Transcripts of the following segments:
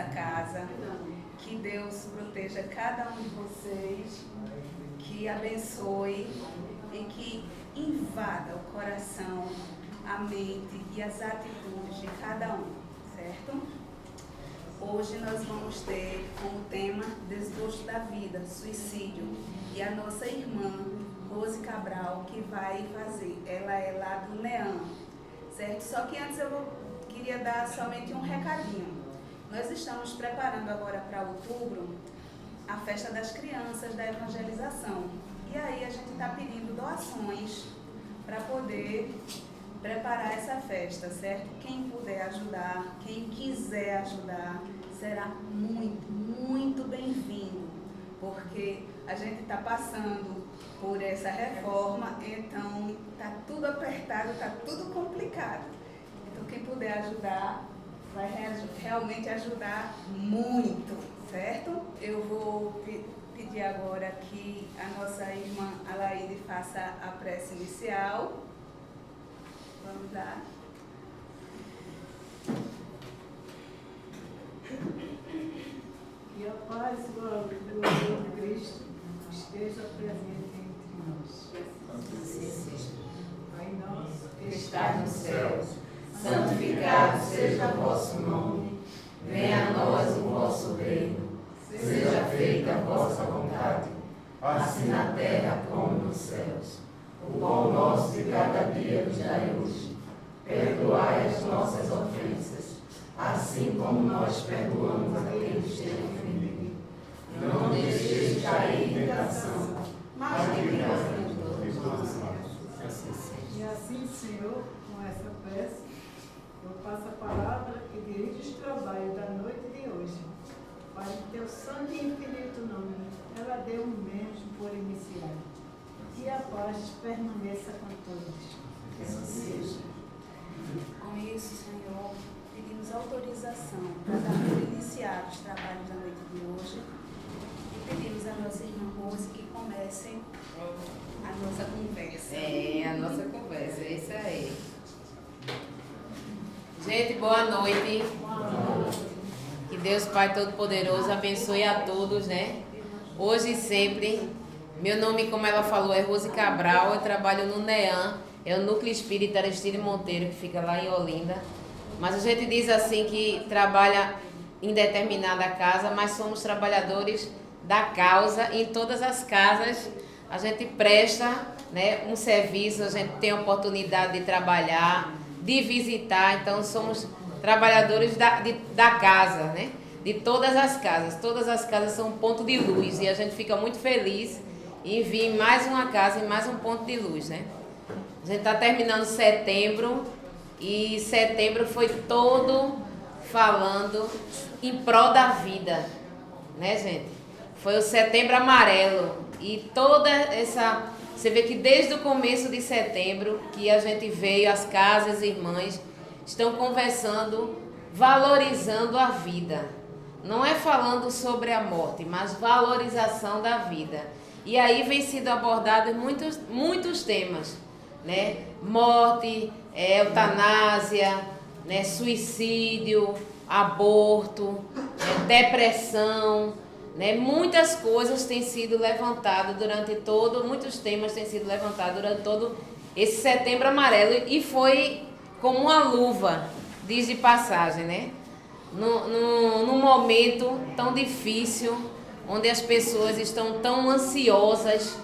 casa. Que Deus proteja cada um de vocês, que abençoe e que invada o coração, a mente e as atitudes de cada um, certo? Hoje nós vamos ter como tema desgosto da vida, suicídio. E a nossa irmã, Rose Cabral, que vai fazer. Ela é lá do NEAM, certo? Só que antes queria dar somente um recadinho. Nós estamos preparando agora para outubro a festa das crianças da evangelização. E aí a gente está pedindo doações para poder preparar essa festa, certo? Quem puder ajudar, quem quiser ajudar, será muito, muito bem-vindo, porque a gente está passando por essa reforma, então está tudo apertado, está tudo complicado. Então quem puder ajudar, vai realmente ajudar muito, certo? Eu vou pedir agora que a nossa irmã Alaide faça a prece inicial. Vamos lá. Que a paz e o amor de Cristo esteja presente entre nós. Assim seja. Pai nosso, Que estás nos céus, santificado seja o vosso nome. Venha a nós o vosso reino. Seja feita a vossa vontade, assim na terra como nos céus. O pão nosso de cada dia nos dai hoje. Perdoai as nossas ofensas, assim como nós perdoamos a quem nos tem ofendido. Não deixeis cair em tentação, mas livrai-nos de todo mal. Assim seja. e assim, Senhor, com essa prece, eu passo a palavra que dirige o trabalho da noite de hoje. Para o teu santo e infinito nome, ela deu um mesmo por iniciar. Que a paz permaneça com todos. Assim seja. Com isso, Senhor, pedimos autorização para dar iniciar os trabalhos da noite de hoje e pedimos à nossa irmã Rose que comece a nossa conversa. A nossa conversa, é isso aí. Gente, boa noite. Que Deus Pai Todo-Poderoso abençoe a todos, né? Hoje e sempre. Meu nome, como ela falou, é Rose Cabral. Eu trabalho no NEAM, é o Núcleo Espírita Aristide Monteiro, que fica lá em Olinda. Mas a gente diz assim que trabalha em determinada casa, mas somos trabalhadores da causa. Em todas as casas a gente presta, né, um serviço, a gente tem a oportunidade de trabalhar, de visitar. Então somos trabalhadores da casa, né? De todas as casas. Todas as casas são um ponto de luz e a gente fica muito feliz em vir em mais uma casa e mais um ponto de luz, né? A gente está terminando setembro e setembro foi todo falando em prol da vida, né, gente? Foi o Setembro Amarelo e toda essa... Você vê que desde o começo de setembro que a gente veio, as casas irmãs estão conversando, valorizando a vida. Não é falando sobre a morte, mas valorização da vida. E aí vem sido abordados muitos temas, né? Morte, eutanásia, né? Suicídio, aborto, depressão, né? Muitas coisas têm sido levantadas muitos temas têm sido levantados durante todo esse Setembro Amarelo e foi como uma luva, diz de passagem, né? Num momento tão difícil, onde as pessoas estão tão ansiosas,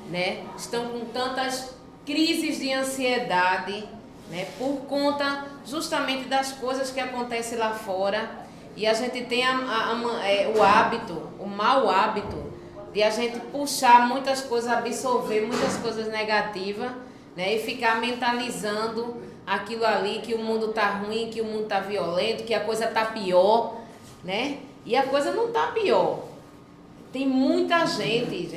né? Estão com tantas crises de ansiedade, né? Por conta justamente das coisas que acontecem lá fora. E a gente tem o hábito, o mau hábito, de a gente puxar muitas coisas, absorver muitas coisas negativas, né? E ficar mentalizando aquilo ali, que o mundo tá ruim, que o mundo tá violento, que a coisa tá pior, né? E a coisa não tá pior. Tem muita gente,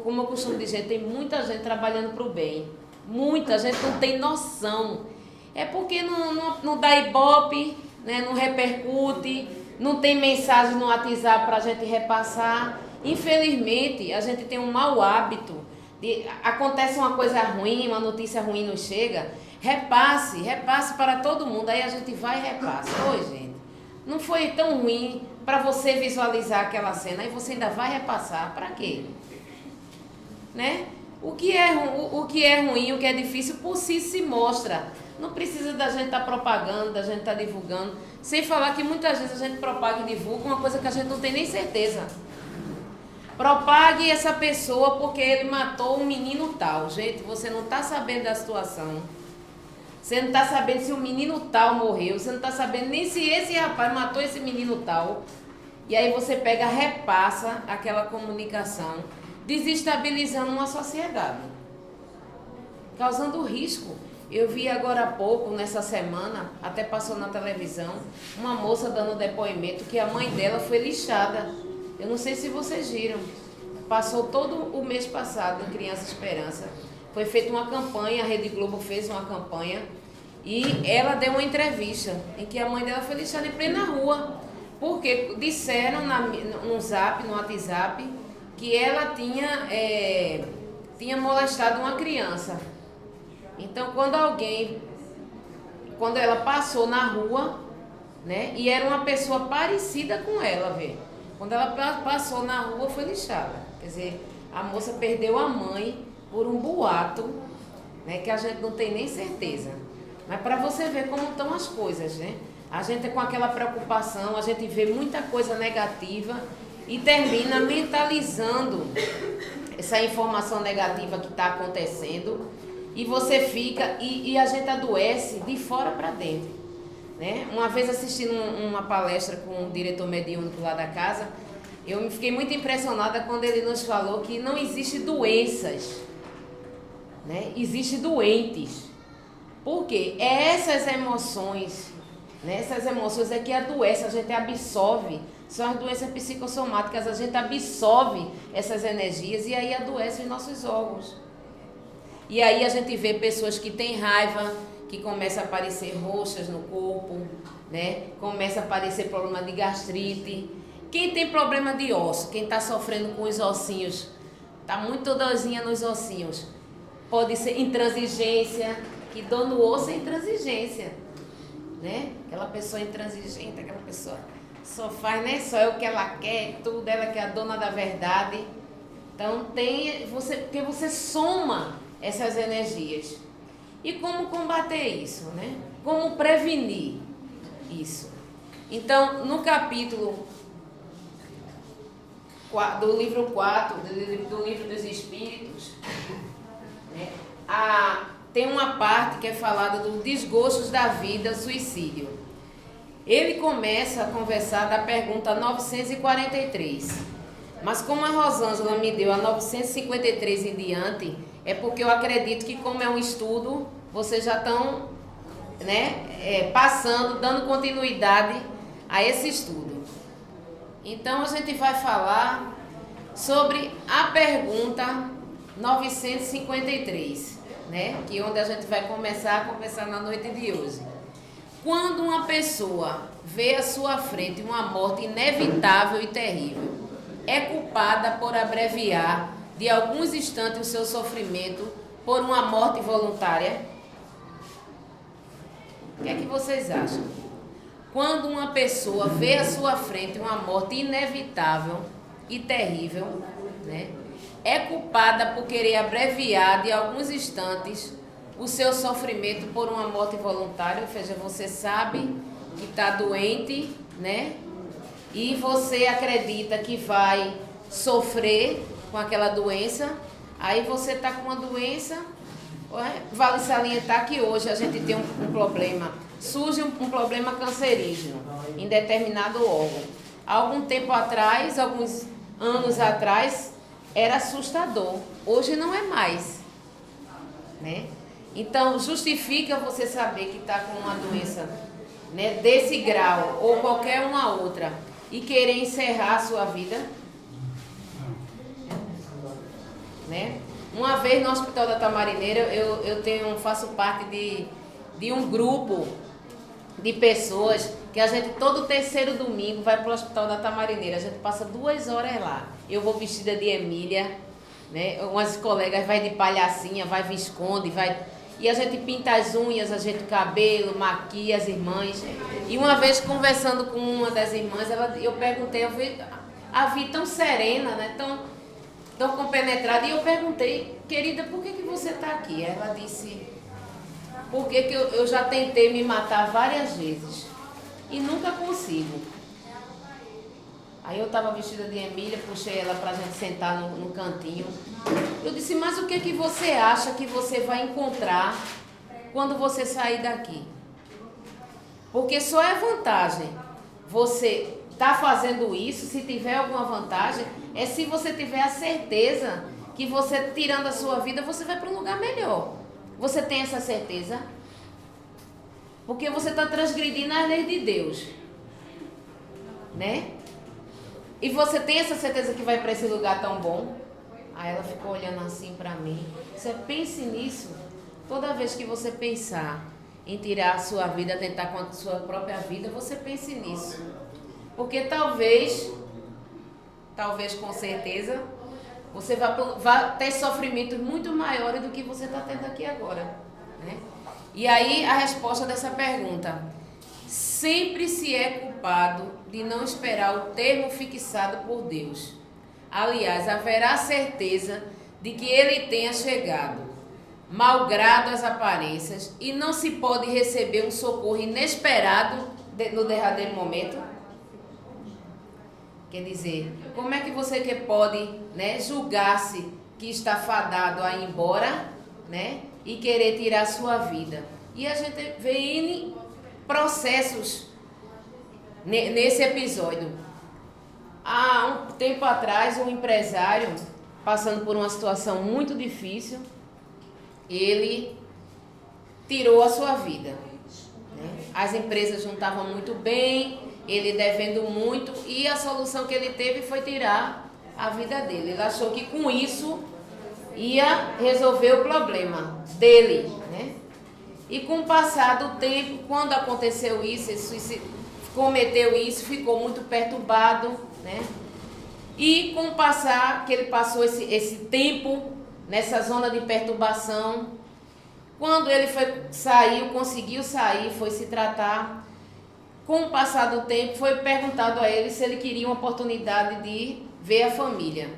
como eu costumo dizer, tem muita gente trabalhando pro bem. Muita gente não tem noção. É porque não dá ibope, né? Não repercute, não tem mensagem no WhatsApp pra gente repassar. Infelizmente, a gente tem um mau hábito. Acontece uma coisa ruim, uma notícia ruim não chega, repasse para todo mundo. Aí a gente vai e repassa. Oi, gente, não foi tão ruim para você visualizar aquela cena e você ainda vai repassar. Para quê? Né? O que é ruim, o que é difícil, por si se mostra. Não precisa da gente estar propagando, da gente estar divulgando. Sem falar que muitas vezes a gente propaga e divulga uma coisa que a gente não tem nem certeza. Propague essa pessoa porque ele matou um menino tal. Gente, você não está sabendo da situação. Você não está sabendo se o menino tal morreu. Você não está sabendo nem se esse rapaz matou esse menino tal. E aí você pega, repassa aquela comunicação, desestabilizando uma sociedade, causando risco. Eu vi agora há pouco, nessa semana, até passou na televisão, uma moça dando depoimento que a mãe dela foi lixada. Eu não sei se vocês viram. Passou todo o mês passado em Criança Esperança. Foi feita uma campanha, a Rede Globo fez uma campanha e ela deu uma entrevista em que a mãe dela foi lixada em plena rua. Porque disseram no Zap, no WhatsApp, que ela tinha molestado uma criança. Então, quando ela passou na rua, né, e era uma pessoa parecida com ela, vê. Quando ela passou na rua, foi lixada. Quer dizer, a moça perdeu a mãe por um boato, né, que a gente não tem nem certeza. Mas para você ver como estão as coisas, né? A gente com aquela preocupação, a gente vê muita coisa negativa e termina mentalizando essa informação negativa que está acontecendo e você fica, e a gente adoece de fora para dentro, né? Uma vez assistindo uma palestra com o diretor mediúnico lá da casa, eu fiquei muito impressionada quando ele nos falou que não existe doenças, né? Existe doentes. Por quê? É essas emoções, né? Essas emoções é que adoecem, a gente absorve, são as doenças psicossomáticas, a gente absorve essas energias e aí adoece os nossos órgãos. E aí a gente vê pessoas que têm raiva, que começam a aparecer roxas no corpo, né? Começa a aparecer problema de gastrite. Quem tem problema de osso, quem está sofrendo com os ossinhos, está muito dorzinha nos ossinhos, pode ser intransigência, que dor no osso é intransigência, né? Aquela pessoa intransigente, aquela pessoa só faz, né? Só é o que ela quer, tudo, ela que é a dona da verdade. Então porque você soma essas energias. E como combater isso, né? Como prevenir isso? Então, no capítulo do livro 4, do livro dos Espíritos, né? Tem uma parte que é falada dos desgostos da vida, suicídio. Ele começa a conversar da pergunta 943. Mas como a Rosângela me deu a 953 em diante, é porque eu acredito que como é um estudo, vocês já estão, né, passando, dando continuidade a esse estudo. Então a gente vai falar sobre a pergunta 953, né, que é onde a gente vai começar a conversar na noite de hoje. Quando uma pessoa vê à sua frente uma morte inevitável e terrível, é culpada por abreviar de alguns instantes o seu sofrimento por uma morte voluntária? O que é que vocês acham? Quando uma pessoa vê à sua frente uma morte inevitável e terrível, né, é culpada por querer abreviar de alguns instantes o seu sofrimento por uma morte voluntária? Ou seja, você sabe que está doente, né? E você acredita que vai sofrer com aquela doença, aí você está com uma doença. Vale salientar que hoje a gente tem um problema, surge um problema cancerígeno em determinado órgão. Há algum tempo atrás, alguns anos atrás, era assustador, hoje não é mais, né? Então, justifica você saber que está com uma doença, né, desse grau ou qualquer uma outra e querer encerrar a sua vida, né? Uma vez no Hospital da Tamarineira, eu faço parte de um grupo de pessoas que a gente todo terceiro domingo vai para o Hospital da Tamarineira. A gente passa 2 horas lá. Eu vou vestida de Emília, né? Umas colegas vai de palhacinha, vai Visconde, vai... e a gente pinta as unhas, ajeita o cabelo, maquia as irmãs. E uma vez conversando com uma das irmãs, eu perguntei, a vi tão serena, né? Tão compenetrada, e eu perguntei, querida, por que você está aqui? Ela disse, porque eu já tentei me matar várias vezes e nunca consigo. Aí eu estava vestida de Emília, puxei ela para a gente sentar no cantinho. Eu disse, mas o que você acha que você vai encontrar quando você sair daqui? Porque só é vantagem você tá fazendo isso, se tiver alguma vantagem, é se você tiver a certeza que você, tirando a sua vida, você vai para um lugar melhor. Você tem essa certeza? Porque você está transgredindo as leis de Deus, né? E você tem essa certeza que vai para esse lugar tão bom? Aí ela ficou olhando assim para mim. Você pense nisso. Toda vez que você pensar em tirar a sua vida, tentar com a sua própria vida, você pense nisso. Porque talvez com certeza, você vai ter sofrimentos muito maiores do que você está tendo aqui agora, né? E aí a resposta dessa pergunta: sempre se é culpado de não esperar o termo fixado por Deus. Aliás, haverá certeza de que ele tenha chegado, malgrado as aparências, e não se pode receber um socorro inesperado no derradeiro momento. Quer dizer, como é que você pode, né, julgar-se que está fadado a ir embora, né, e querer tirar a sua vida? E a gente vê N processos nesse episódio. Há um tempo atrás, um empresário, passando por uma situação muito difícil, ele tirou a sua vida, né? As empresas não estavam muito bem, ele devendo muito, e a solução que ele teve foi tirar a vida dele. Ele achou que com isso ia resolver o problema dele, né? E com o passar do tempo, quando aconteceu isso, ele cometeu isso, ficou muito perturbado, né? E com o passar que ele passou esse tempo nessa zona de perturbação, quando ele conseguiu sair, foi se tratar, com o passar do tempo foi perguntado a ele se ele queria uma oportunidade de ver a família.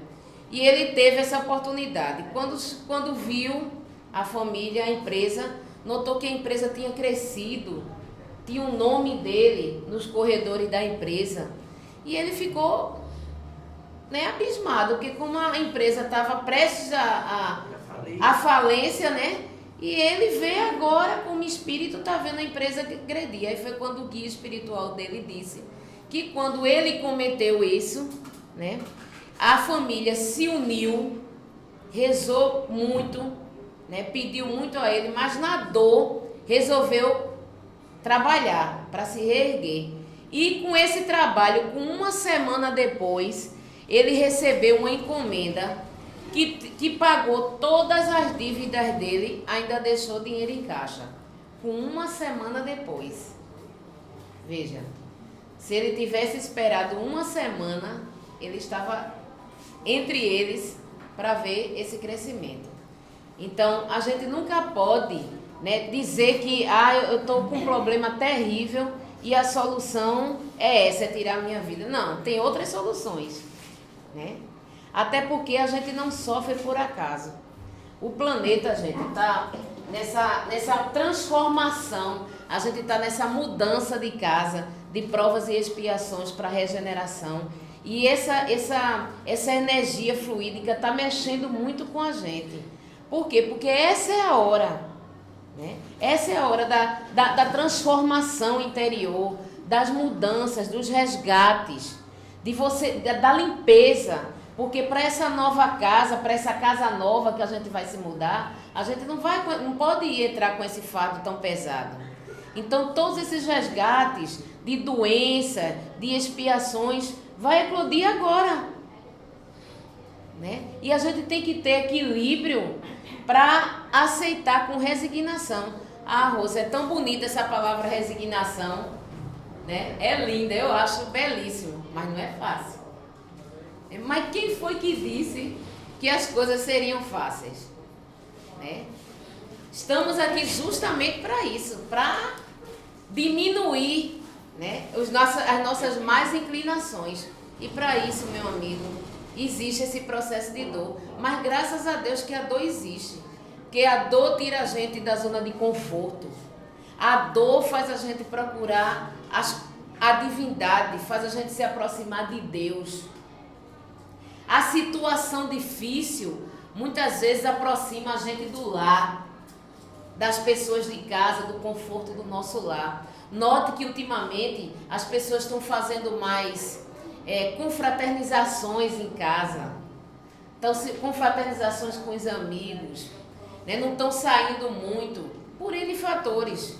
E ele teve essa oportunidade. Quando viu a família, a empresa, notou que a empresa tinha crescido, tinha um nome dele nos corredores da empresa. E ele ficou, né, abismado, porque como a empresa estava prestes a falência, né? E ele vê agora como espírito, está vendo a empresa agredir. Aí foi quando o guia espiritual dele disse que quando ele cometeu isso, né, a família se uniu, rezou muito, né, pediu muito a ele, mas na dor resolveu trabalhar para se reerguer. E com esse trabalho, com uma semana depois, ele recebeu uma encomenda que pagou todas as dívidas dele, ainda deixou dinheiro em caixa. Com uma semana depois. Veja, se ele tivesse esperado uma semana, ele estava entre eles para ver esse crescimento. Então, a gente nunca pode, né, dizer que eu estou com um problema terrível e a solução é essa, é tirar a minha vida. Não, tem outras soluções, né? Até porque a gente não sofre por acaso. O planeta, gente, está nessa transformação, a gente está nessa mudança de casa, de provas e expiações para regeneração. E essa energia fluídica está mexendo muito com a gente. Por quê? Porque essa é a hora, né? Essa é a hora da transformação interior, das mudanças, dos resgates, da limpeza. Porque para essa nova casa, para essa casa nova que a gente vai se mudar, a gente não pode entrar com esse fardo tão pesado. Então, todos esses resgates de doença, de expiações, vai eclodir agora, né? E a gente tem que ter equilíbrio para aceitar com resignação. Rosa, é tão bonita essa palavra resignação, né? É linda, eu acho belíssimo, mas não é fácil. Mas quem foi que disse que as coisas seriam fáceis, né? Estamos aqui justamente para isso, para diminuir, né, as nossas más inclinações. E para isso, meu amigo, existe esse processo de dor. Mas graças a Deus que a dor existe. Porque a dor tira a gente da zona de conforto. A dor faz a gente procurar a divindade, faz a gente se aproximar de Deus. A situação difícil muitas vezes aproxima a gente do lar, das pessoas de casa, do conforto do nosso lar. Note que ultimamente as pessoas estão fazendo mais confraternizações em casa, então, confraternizações com os amigos, né? Não estão saindo muito por N fatores,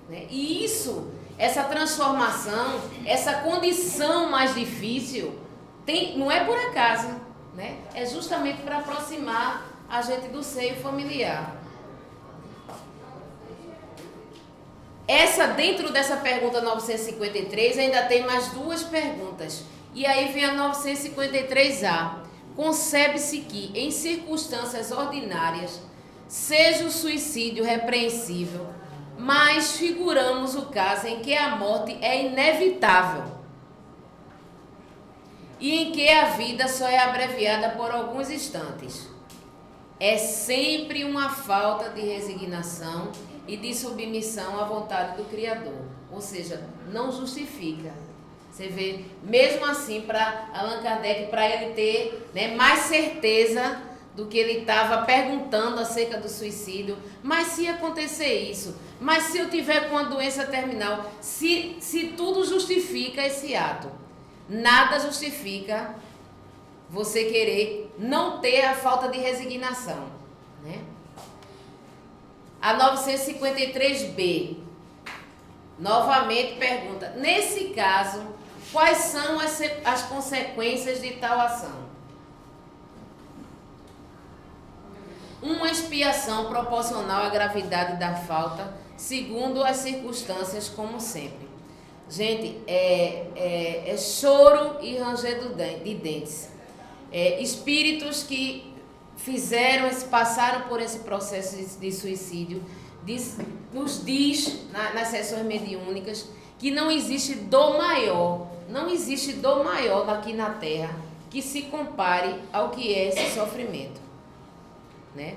né? E isso, essa transformação, essa condição mais difícil, não é por acaso, né? É justamente para aproximar a gente do seio familiar. Dentro dessa pergunta 953, ainda tem mais duas perguntas. E aí vem a 953A. Concebe-se que, em circunstâncias ordinárias, seja o suicídio repreensível, mas figuramos o caso em que a morte é inevitável e em que a vida só é abreviada por alguns instantes. É sempre uma falta de resignação e de submissão à vontade do Criador. Ou seja, não justifica. Você vê, mesmo assim, para Allan Kardec, para ele ter, né, mais certeza do que ele estava perguntando acerca do suicídio. Mas se acontecer isso, mas se eu tiver com uma doença terminal, se tudo justifica esse ato, nada justifica você querer não ter a falta de resignação, né? A 953B, novamente pergunta, nesse caso, quais são as consequências de tal ação? Uma expiação proporcional à gravidade da falta, segundo as circunstâncias, como sempre. Gente, é choro e ranger de dentes. Espíritos que passaram por esse processo de suicídio, nos diz nas sessões mediúnicas que não existe dor maior aqui na Terra que se compare ao que é esse sofrimento, né?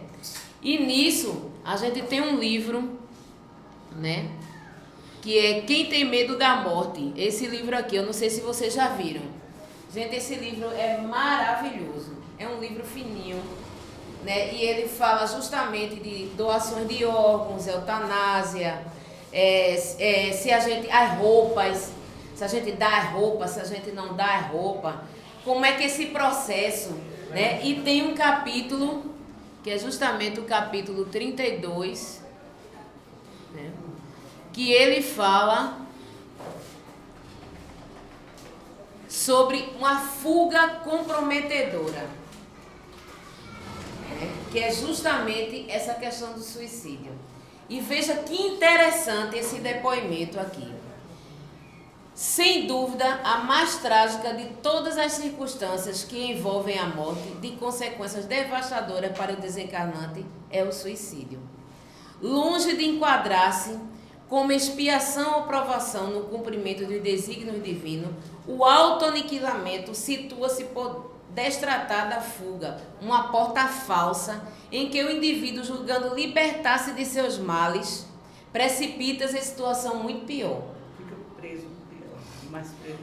E nisso a gente tem um livro, né, que é Quem Tem Medo da Morte. Esse livro aqui, eu não sei se vocês já viram. Gente, esse livro é maravilhoso. É um livro fininho, né? E ele fala justamente de doações de órgãos, eutanásia, se a gente as roupas, se a gente dá a roupa, se a gente não dá a roupa, como é que esse processo, né? E tem um capítulo que é justamente o capítulo 32, né? Que ele fala sobre uma fuga comprometedora, né? Que é justamente essa questão do suicídio. E veja que interessante esse depoimento aqui. Sem dúvida, a mais trágica de todas as circunstâncias que envolvem a morte, de consequências devastadoras para o desencarnante, é o suicídio. Longe de enquadrar-se como expiação ou provação no cumprimento dos desígnios divinos, o autoaniquilamento situa-se por destratada fuga, uma porta falsa em que o indivíduo, julgando libertar-se de seus males, precipita-se em situação muito pior. Fica preso, mais preso.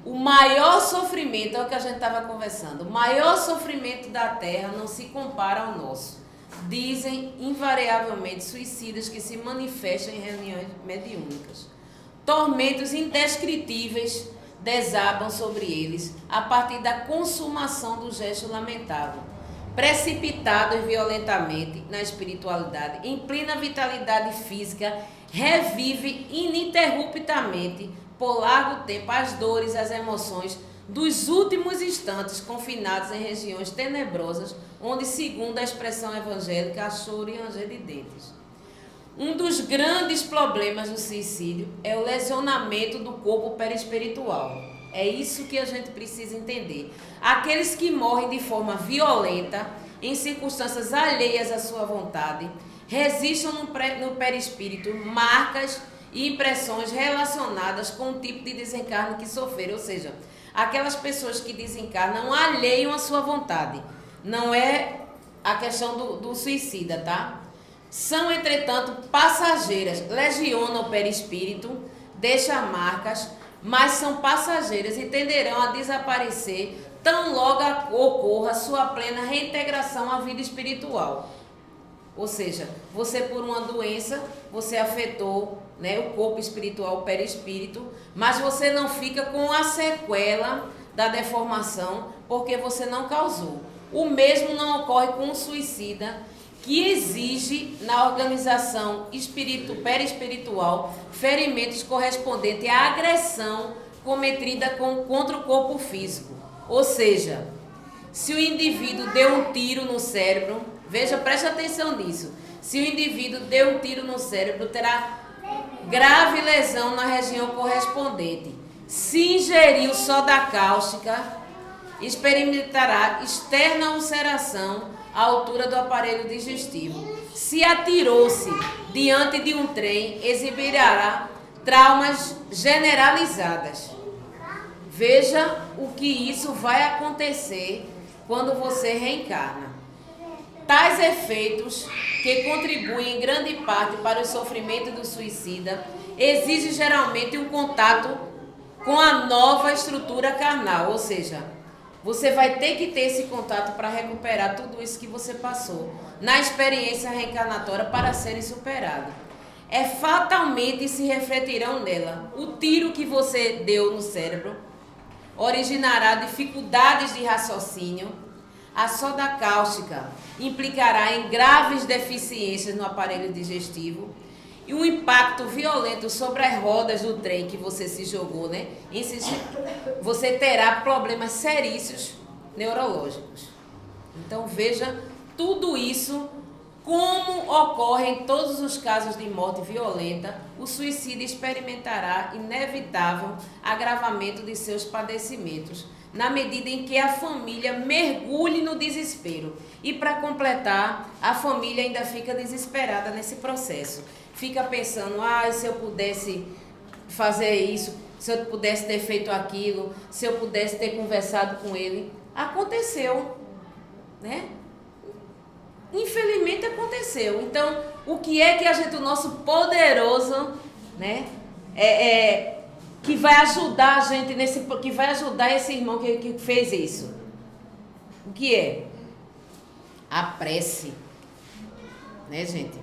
O maior sofrimento, é o que a gente estava conversando, o maior sofrimento da Terra não se compara ao nosso. Dizem invariavelmente suicidas que se manifestam em reuniões mediúnicas. Tormentos indescritíveis desabam sobre eles a partir da consumação do gesto lamentável, precipitados violentamente na espiritualidade, em plena vitalidade física, revive ininterruptamente por largo tempo as dores, as emoções dos últimos instantes confinados em regiões tenebrosas, onde, segundo a expressão evangélica, há choro e ranger de dentes. Um dos grandes problemas do suicídio é o lesionamento do corpo perispiritual. É isso que a gente precisa entender. Aqueles que morrem de forma violenta, em circunstâncias alheias à sua vontade, registram no perispírito marcas e impressões relacionadas com o tipo de desencarne que sofreram. Ou seja, aquelas pessoas que desencarnam alheiam à sua vontade. Não é a questão do suicida, tá? São, entretanto, passageiras. Legiona o perispírito, deixa marcas, mas são passageiras e tenderão a desaparecer tão logo ocorra sua plena reintegração à vida espiritual. Ou seja, você por uma doença, você afetou, né, o corpo espiritual, o perispírito, mas você não fica com a sequela da deformação porque você não causou. O mesmo não ocorre com o suicida, que exige na organização perispiritual ferimentos correspondentes à agressão cometida contra o corpo físico. Ou seja, se o indivíduo deu um tiro no cérebro, veja, preste atenção nisso. Se o indivíduo deu um tiro no cérebro, terá grave lesão na região correspondente. Se ingeriu soda cáustica, experimentará externa ulceração à altura do aparelho digestivo. Se atirou-se diante de um trem, exibirá traumas generalizadas. Veja o que isso vai acontecer quando você reencarna. Tais efeitos, que contribuem em grande parte para o sofrimento do suicida, exigem geralmente um contato com a nova estrutura carnal, ou seja, você vai ter que ter esse contato para recuperar tudo isso que você passou na experiência reencarnatória para serem superados. Fatalmente se refletirão nela. O tiro que você deu no cérebro originará dificuldades de raciocínio. A soda cáustica implicará em graves deficiências no aparelho digestivo e um impacto violento sobre as rodas do trem que você se jogou, né? Você terá problemas seríssimos neurológicos. Então veja tudo isso, como ocorre em todos os casos de morte violenta, o suicida experimentará inevitável agravamento de seus padecimentos, na medida em que a família mergulhe no desespero. E para completar, a família ainda fica desesperada nesse processo. Fica pensando, se eu pudesse fazer isso, se eu pudesse ter feito aquilo, se eu pudesse ter conversado com ele. Aconteceu, né? Infelizmente aconteceu. Então, o que é que o nosso poderoso, né, que vai ajudar a gente que vai ajudar esse irmão que fez isso? O que é? A prece, né, gente?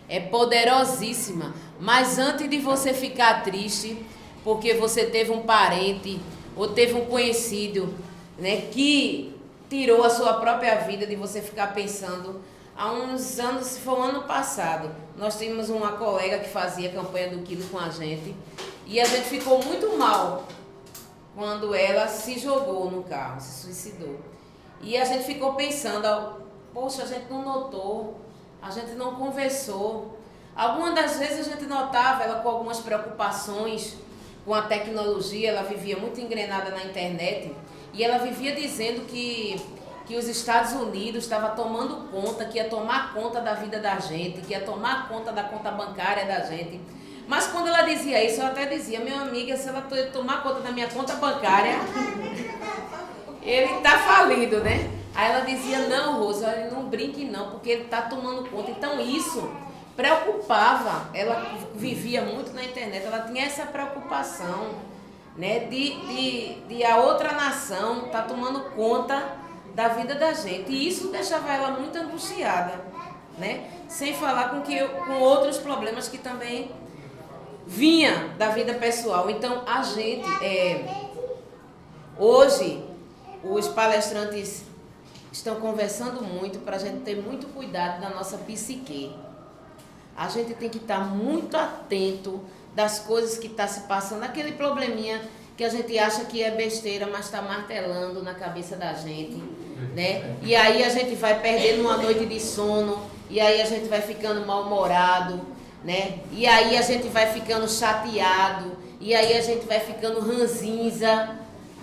É poderosíssima, mas antes de você ficar triste porque você teve um parente ou teve um conhecido, né, que tirou a sua própria vida, de você ficar pensando. Há uns anos, se foi o ano passado, nós tínhamos uma colega que fazia campanha do quilo com a gente e a gente ficou muito mal quando ela se jogou no carro, se suicidou. E a gente ficou pensando, poxa, a gente não notou, a gente não conversou. Algumas das vezes a gente notava ela com algumas preocupações com a tecnologia, ela vivia muito engrenada na internet e ela vivia dizendo que os Estados Unidos estava tomando conta, que ia tomar conta da vida da gente, que ia tomar conta da conta bancária da gente. Mas quando ela dizia isso, eu até dizia, minha amiga, se ela tomar conta da minha conta bancária, ele está falido, né? Aí ela dizia, não, Rosa, não brinque não, porque ele está tomando conta. Então isso preocupava, ela vivia muito na internet, ela tinha essa preocupação, né, de a outra nação tá tomando conta da vida da gente. E isso deixava ela muito angustiada, né? Sem falar com outros problemas que também vinha da vida pessoal. Então a gente, hoje, os palestrantes estão conversando muito para a gente ter muito cuidado da nossa psique. A gente tem que estar muito atento das coisas que está se passando, aquele probleminha que a gente acha que é besteira, mas está martelando na cabeça da gente, né? E aí a gente vai perdendo uma noite de sono, e aí a gente vai ficando mal-humorado, né? E aí a gente vai ficando chateado, e aí a gente vai ficando ranzinza,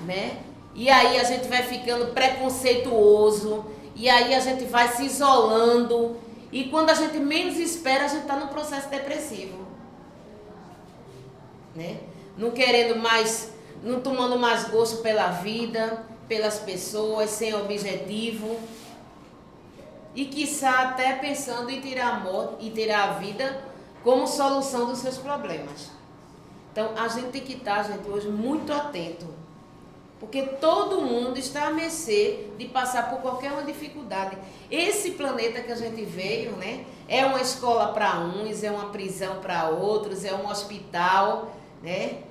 né? E aí a gente vai ficando preconceituoso, e aí a gente vai se isolando, e quando a gente menos espera, a gente está no processo depressivo, né? Não querendo mais, não tomando mais gosto pela vida, pelas pessoas, sem objetivo, e quiçá até pensando em tirar a morte e tirar a vida como solução dos seus problemas. Então a gente tem que estar, gente, hoje muito atento, porque todo mundo está à mercê de passar por qualquer uma dificuldade. Esse planeta que a gente veio, né, é uma escola para uns, é uma prisão para outros, é um hospital, né?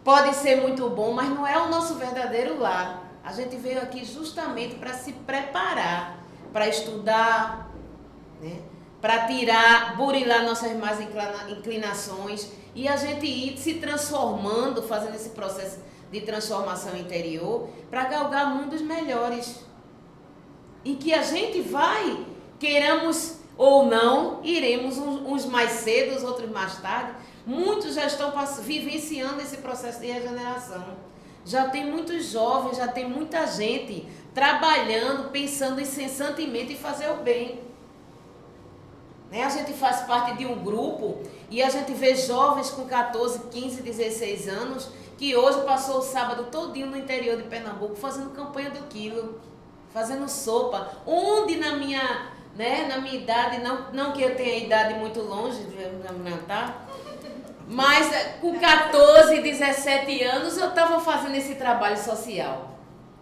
Pode ser muito bom, mas não é o nosso verdadeiro lar. A gente veio aqui justamente para se preparar, para estudar, né? Para tirar, burilar nossas más inclinações e a gente ir se transformando, fazendo esse processo de transformação interior para galgar mundos melhores. E que a gente vai, queiramos ou não, iremos uns mais cedo, outros mais tarde. Muitos já estão vivenciando esse processo de regeneração. Já tem muitos jovens, já tem muita gente trabalhando, pensando incessantemente em fazer o bem. Né? A gente faz parte de um grupo e a gente vê jovens com 14, 15, 16 anos que hoje passou o sábado todinho no interior de Pernambuco fazendo campanha do quilo, fazendo sopa. Onde na minha idade, não que eu tenha idade muito longe de tá? Mas com 14, 17 anos eu estava fazendo esse trabalho social.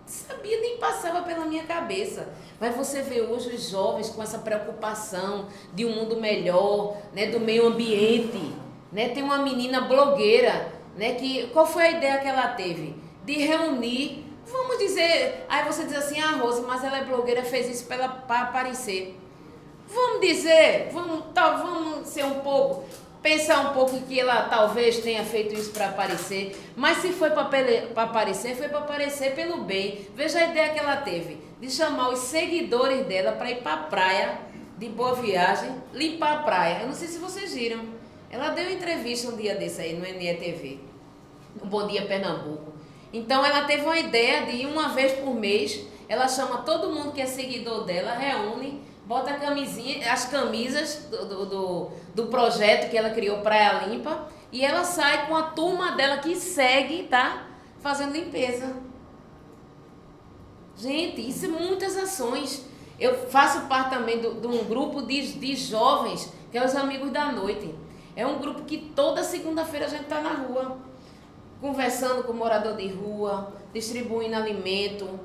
Sabia, nem passava pela minha cabeça. Mas você vê hoje os jovens com essa preocupação de um mundo melhor, né, do meio ambiente. Né? Tem uma menina blogueira, né, qual foi a ideia que ela teve? De reunir, vamos dizer, aí você diz assim, Rose, mas ela é blogueira, fez isso para aparecer. Vamos dizer, vamos ser um pouco... Pensar um pouco que ela talvez tenha feito isso para aparecer, mas se foi para aparecer, foi para aparecer pelo bem. Veja a ideia que ela teve, de chamar os seguidores dela para ir para a praia, de Boa Viagem, limpar a praia. Eu não sei se vocês viram, ela deu entrevista um dia desse aí no NETV, no Bom Dia Pernambuco. Então ela teve uma ideia de ir uma vez por mês, ela chama todo mundo que é seguidor dela, reúne, bota as camisas do projeto que ela criou, Praia Limpa, e ela sai com a turma dela que segue, tá? Fazendo limpeza. Gente, isso é muitas ações. Eu faço parte também de um grupo de jovens, que é os Amigos da Noite. É um grupo que toda segunda-feira a gente tá na rua, conversando com o morador de rua, distribuindo alimento.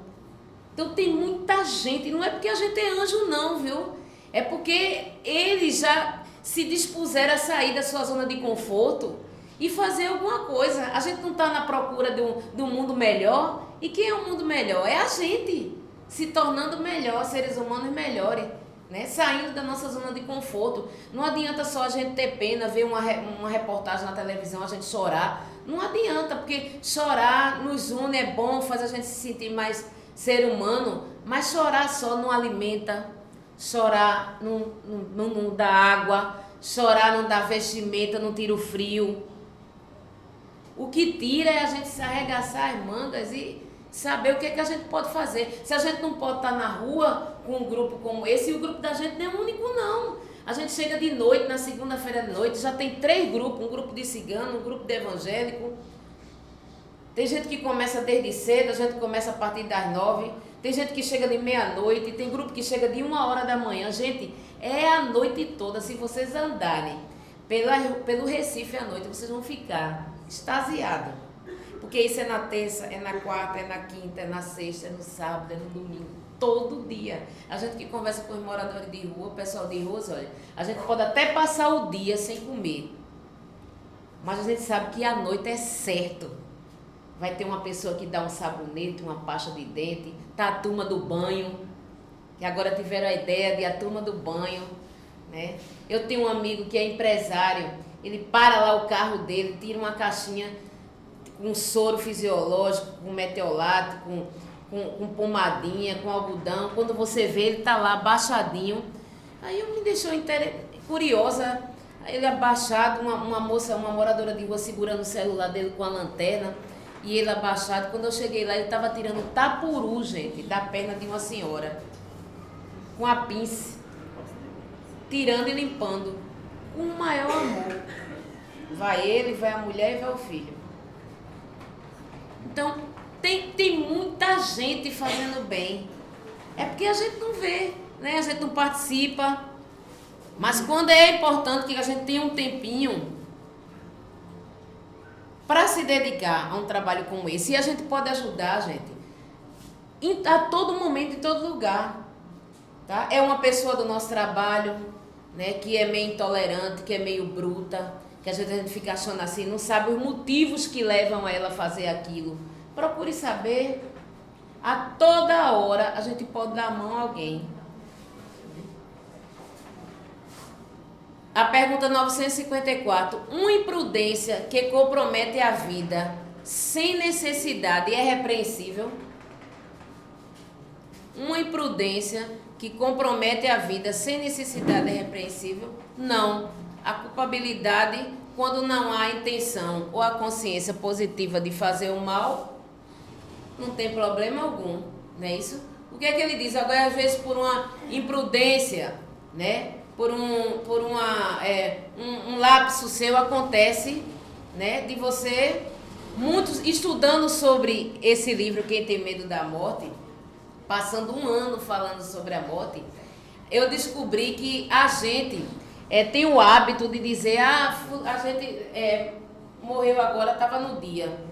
Então tem muita gente, não é porque a gente é anjo não, viu? É porque eles já se dispuseram a sair da sua zona de conforto e fazer alguma coisa. A gente não está na procura de um mundo melhor. E quem é o mundo melhor? É a gente, se tornando melhor, seres humanos melhores, né? Saindo da nossa zona de conforto. Não adianta só a gente ter pena, ver uma reportagem na televisão, a gente chorar. Não adianta, porque chorar nos une, é bom, faz a gente se sentir mais... ser humano, mas chorar só não alimenta, chorar não dá água, chorar não dá vestimenta, não tira o frio. O que tira é a gente se arregaçar as mangas e saber o que é que a gente pode fazer. Se a gente não pode estar na rua com um grupo como esse, e o grupo da gente não é único não. A gente chega de noite, na segunda-feira de noite, já tem 3 grupos, um grupo de cigano, um grupo de evangélico. Tem gente que começa desde cedo, a gente começa a partir das 9. Tem gente que chega de meia-noite, tem grupo que chega de 1h da manhã. Gente, é a noite toda. Se vocês andarem pelo Recife à noite, vocês vão ficar extasiados. Porque isso é na terça, é na quarta, é na quinta, é na sexta, é no sábado, é no domingo. Todo dia. A gente que conversa com os moradores de rua, o pessoal de rua, olha, a gente pode até passar o dia sem comer. Mas a gente sabe que à noite é certo. Vai ter uma pessoa que dá um sabonete, uma pasta de dente, tá a turma do banho, que agora tiveram a ideia de a turma do banho, né? Eu tenho um amigo que é empresário, ele para lá o carro dele, tira uma caixinha com soro fisiológico, com metiolato, com pomadinha, com algodão. Quando você vê, ele tá lá baixadinho. Aí eu me deixou curiosa, Aí ele abaixado, uma moça, uma moradora de rua segurando o celular dele com a lanterna, e ele abaixado. Quando eu cheguei lá, ele estava tirando tapuru, gente, da perna de uma senhora, com a pinça, tirando e limpando, com o maior amor. Vai ele, vai a mulher e vai o filho. Então, tem muita gente fazendo bem. É porque a gente não vê, né? A gente não participa. Mas quando é importante que a gente tenha um tempinho para se dedicar a um trabalho como esse, e a gente pode ajudar, gente, a todo momento, em todo lugar. Tá? É uma pessoa do nosso trabalho, né, que é meio intolerante, que é meio bruta, que a gente fica achando assim, não sabe os motivos que levam ela a fazer aquilo. Procure saber. A toda hora a gente pode dar a mão a alguém. A pergunta 954. Uma imprudência que compromete a vida sem necessidade é repreensível? Uma imprudência que compromete a vida sem necessidade é repreensível? Não. A culpabilidade, quando não há intenção ou a consciência positiva de fazer o mal, não tem problema algum, não é isso? O que é que ele diz? Agora, às vezes, por uma imprudência, né? Por um lapso seu acontece, né? De você, muitos estudando sobre esse livro, Quem Tem Medo da Morte, passando um ano falando sobre a morte, eu descobri que a gente tem o hábito de dizer, a gente morreu agora, estava no dia.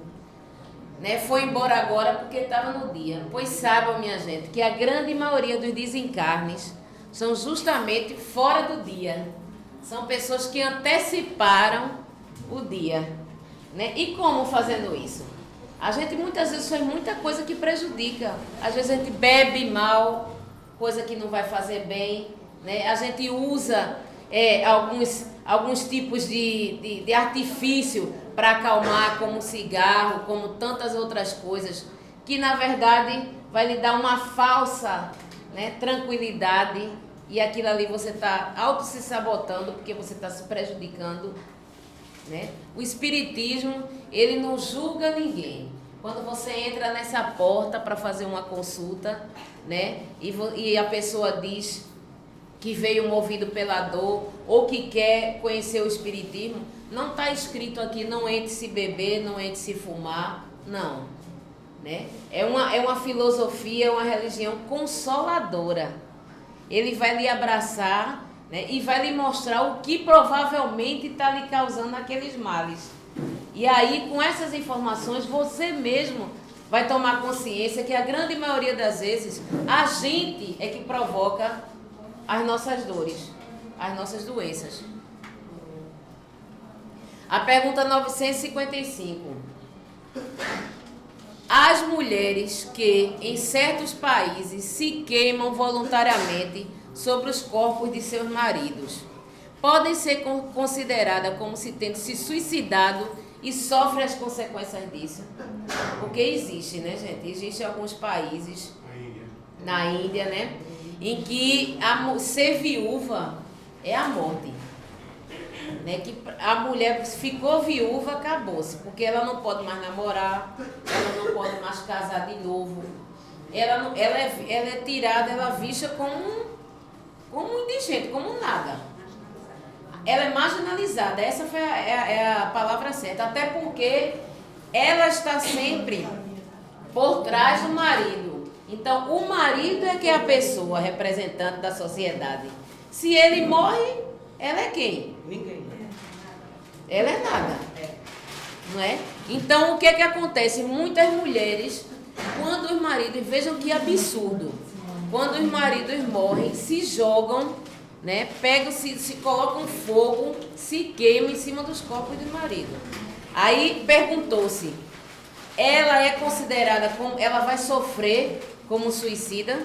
Né, foi embora agora porque estava no dia. Pois saibam, minha gente, que a grande maioria dos desencarnes são justamente fora do dia. São pessoas que anteciparam o dia. Né? E como fazendo isso? A gente muitas vezes faz muita coisa que prejudica. Às vezes a gente bebe mal, coisa que não vai fazer bem. Né? A gente usa alguns tipos de artifício para acalmar, como cigarro, como tantas outras coisas, que na verdade vai lhe dar uma falsa, né, tranquilidade, e aquilo ali você está auto se sabotando porque você está se prejudicando. Né? O espiritismo, ele não julga ninguém. Quando você entra nessa porta para fazer uma consulta, né, e a pessoa diz que veio movido pela dor ou que quer conhecer o espiritismo, não está escrito aqui, não entre se beber, não entre se fumar, não. Né? É uma filosofia, é uma religião consoladora. Ele vai lhe abraçar, né, e vai lhe mostrar o que provavelmente está lhe causando aqueles males. E aí, com essas informações, você mesmo vai tomar consciência que a grande maioria das vezes, a gente é que provoca as nossas dores, as nossas doenças. A pergunta 955. As mulheres que, em certos países, se queimam voluntariamente sobre os corpos de seus maridos, podem ser consideradas como se tendo se suicidado e sofrem as consequências disso? Porque existe, né, gente? Existem alguns países, na Índia, né, em que ser viúva é a morte. Né, que a mulher ficou viúva, acabou-se, porque ela não pode mais namorar, ela não pode mais casar de novo, ela é tirada, ela é vista como um indigente, como nada. Ela é marginalizada, essa foi a palavra certa, até porque ela está sempre por trás do marido. Então, o marido é que é a pessoa representante da sociedade. Se ele morre, ela é quem? Ninguém. Ela é nada. Não é? Então, o que acontece? Muitas mulheres, quando os maridos, vejam que absurdo, quando os maridos morrem, se jogam, né? Pegam, se colocam fogo, se queimam em cima dos corpos do marido. Aí perguntou-se, ela é considerada como, ela vai sofrer como suicida?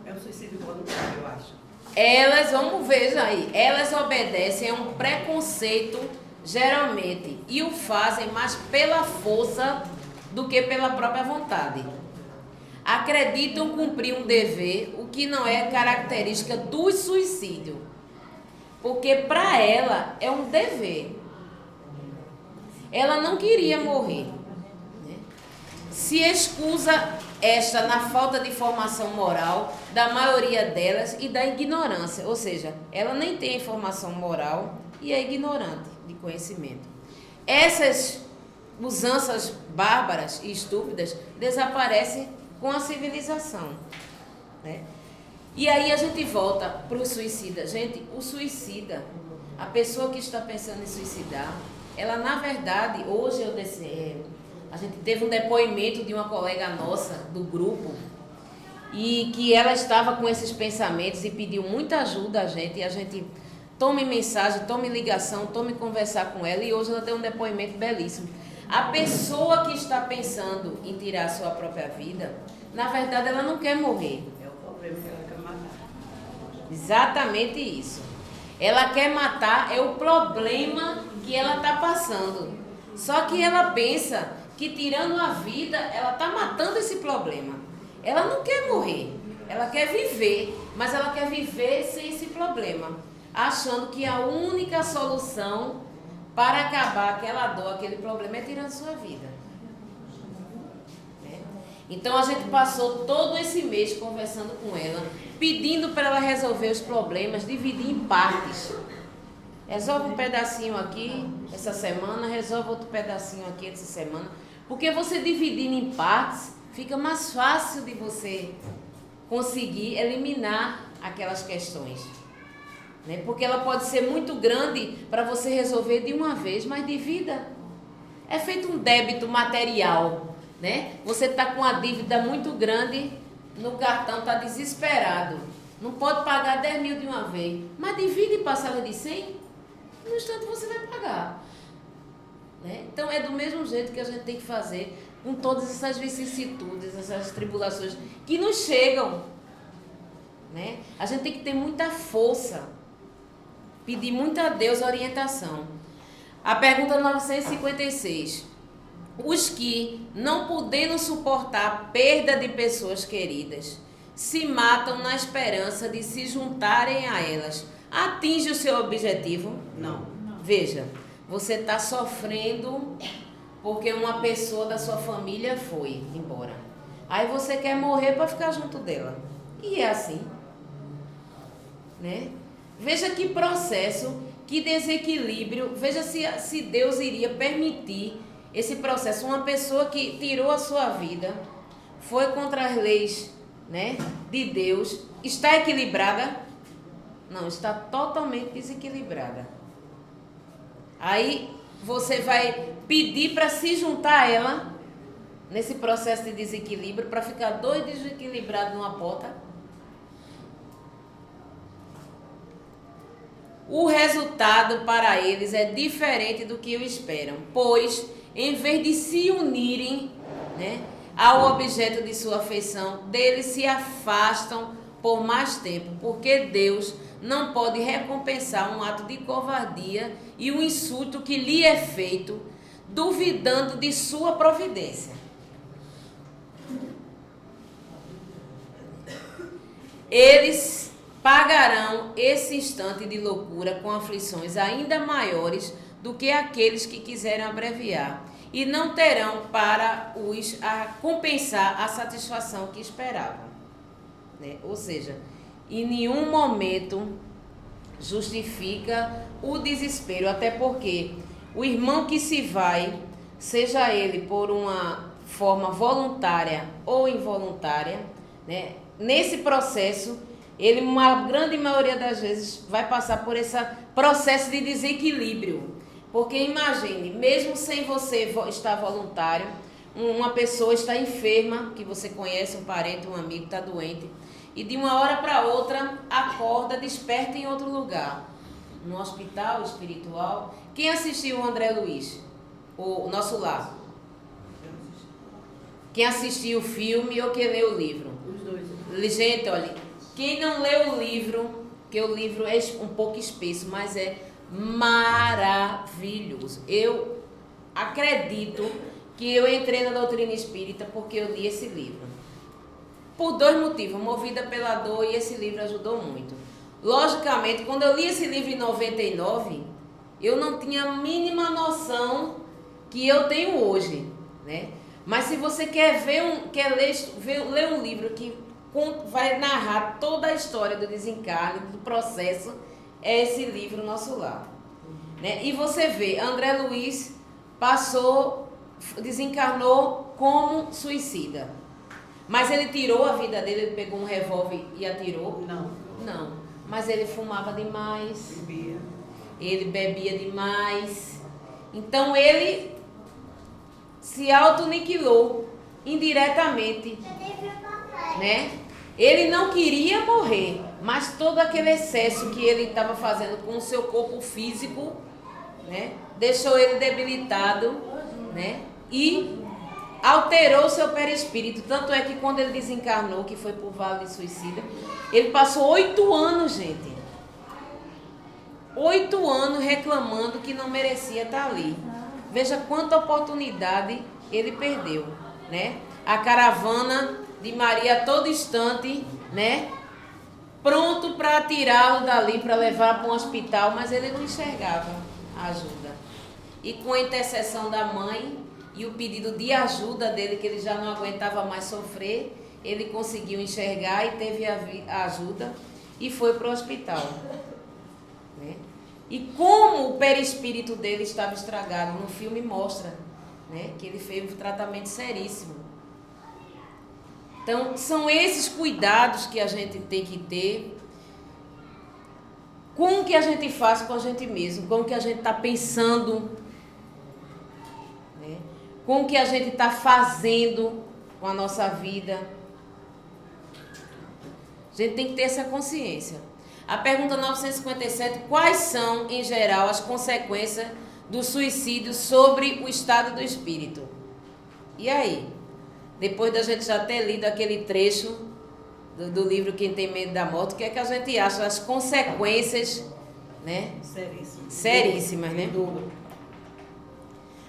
É um suicídio voluntário, eu acho. Elas, vamos ver aí, elas obedecem a um preconceito, geralmente, e o fazem mais pela força do que pela própria vontade. Acreditam cumprir um dever, o que não é característica do suicídio. porque para ela é um dever. Ela não queria morrer, né? Se excusa esta na falta de formação moral da maioria delas e da ignorância, ou seja, ela nem tem informação moral e é ignorante de conhecimento. Essas usanças bárbaras e estúpidas desaparecem com a civilização, né? E aí a gente volta para o suicida. Gente, o suicida, a pessoa que está pensando em suicidar, ela na verdade, hoje a gente teve um depoimento de uma colega nossa do grupo e que ela estava com esses pensamentos e pediu muita ajuda a gente, e a gente tome mensagem, tome ligação, tome conversar com ela, e hoje ela deu um depoimento belíssimo. A pessoa que está pensando em tirar a sua própria vida, na verdade ela não quer morrer. É o problema que ela quer matar. Exatamente isso. Ela quer matar, é o problema que ela está passando. Só que ela pensa que tirando a vida, ela está matando esse problema. Ela não quer morrer, ela quer viver, mas ela quer viver sem esse problema, achando que a única solução para acabar aquela dor, aquele problema, é tirando sua vida. Então a gente passou todo esse mês conversando com ela, pedindo para ela resolver os problemas, dividir em partes. Resolve um pedacinho aqui essa semana, resolve outro pedacinho aqui essa semana. Porque você dividindo em partes, fica mais fácil de você conseguir eliminar aquelas questões, né? Porque ela pode ser muito grande para você resolver de uma vez, mas divida. É feito um débito material, né? Você está com uma dívida muito grande no cartão, está desesperado. Não pode pagar 10 mil de uma vez, mas divide em parcela de 100, no instante você vai pagar, né? Então é do mesmo jeito que a gente tem que fazer com todas essas vicissitudes, essas tribulações que nos chegam, né? A gente tem que ter muita força, pedir muito a Deus orientação. A pergunta 956. Os que, não podendo suportar a perda de pessoas queridas, se matam na esperança de se juntarem a elas, atinge o seu objetivo? Não. Veja, você está sofrendo porque uma pessoa da sua família foi embora. Aí você quer morrer para ficar junto dela. E é assim, né? Veja que processo, que desequilíbrio. Veja se Deus iria permitir esse processo. Uma pessoa que tirou a sua vida, foi contra as leis, né, de Deus, está equilibrada? Não, está totalmente desequilibrada. Aí você vai pedir para se juntar a ela nesse processo de desequilíbrio, para ficar dois desequilibrados numa porta. O resultado para eles é diferente do que o esperam, pois em vez de se unirem, né, ao objeto de sua afeição, deles se afastam por mais tempo, porque Deus não pode recompensar um ato de covardia e um insulto que lhe é feito, duvidando de sua providência. Eles pagarão esse instante de loucura com aflições ainda maiores do que aqueles que quiserem abreviar, e não terão para os compensar a satisfação que esperavam, né? Ou seja, em nenhum momento justifica o desespero, até porque o irmão que se vai, seja ele por uma forma voluntária ou involuntária, né, nesse processo, ele, uma grande maioria das vezes, vai passar por esse processo de desequilíbrio. Porque imagine, mesmo sem você estar voluntário, uma pessoa está enferma, que você conhece, um parente, um amigo, está doente, e de uma hora para outra acorda, desperta em outro lugar, no hospital espiritual. Quem assistiu o André Luiz, o Nosso Lar? Quem assistiu o filme ou quem leu o livro? Os dois. Gente, olha, quem não leu o livro, que o livro é um pouco espesso, mas é maravilhoso. Eu acredito que eu entrei na doutrina espírita porque eu li esse livro. Por dois motivos, movida pela dor, e esse livro ajudou muito. Logicamente, quando eu li esse livro em 99, eu não tinha a mínima noção que eu tenho hoje, né? Mas se você quer ler um livro que vai narrar toda a história do desencarne, do processo, é esse livro Nosso Lar, né? E você vê, André Luiz desencarnou como suicida. Mas ele tirou a vida dele, ele pegou um revólver e atirou? Não. Mas ele fumava demais. Ele bebia demais. Então ele se autoaniquilou indiretamente, né? Ele não queria morrer, mas todo aquele excesso que ele estava fazendo com o seu corpo físico, né, deixou ele debilitado, né? E alterou o seu perispírito. Tanto é que quando ele desencarnou, que foi por Vale de Suicida, ele passou 8 anos, gente. 8 anos reclamando que não merecia estar ali. Veja quanta oportunidade ele perdeu, né? A caravana de Maria a todo instante, né? Pronto para tirá-lo dali, para levar para um hospital, mas ele não enxergava a ajuda. E com a intercessão da mãe e o pedido de ajuda dele, que ele já não aguentava mais sofrer, ele conseguiu enxergar e teve a ajuda e foi para o hospital, né? E como o perispírito dele estava estragado, no filme mostra, né, que ele fez um tratamento seríssimo. Então, são esses cuidados que a gente tem que ter com o que a gente faz com a gente mesmo, com o que a gente está pensando, né, com o que a gente está fazendo com a nossa vida. A gente tem que ter essa consciência. A pergunta 957, quais são, em geral, as consequências do suicídio sobre o estado do espírito? E aí? Depois da gente já ter lido aquele trecho do livro Quem Tem Medo da Morte, o que é que a gente acha das consequências, né? Seríssimas, né?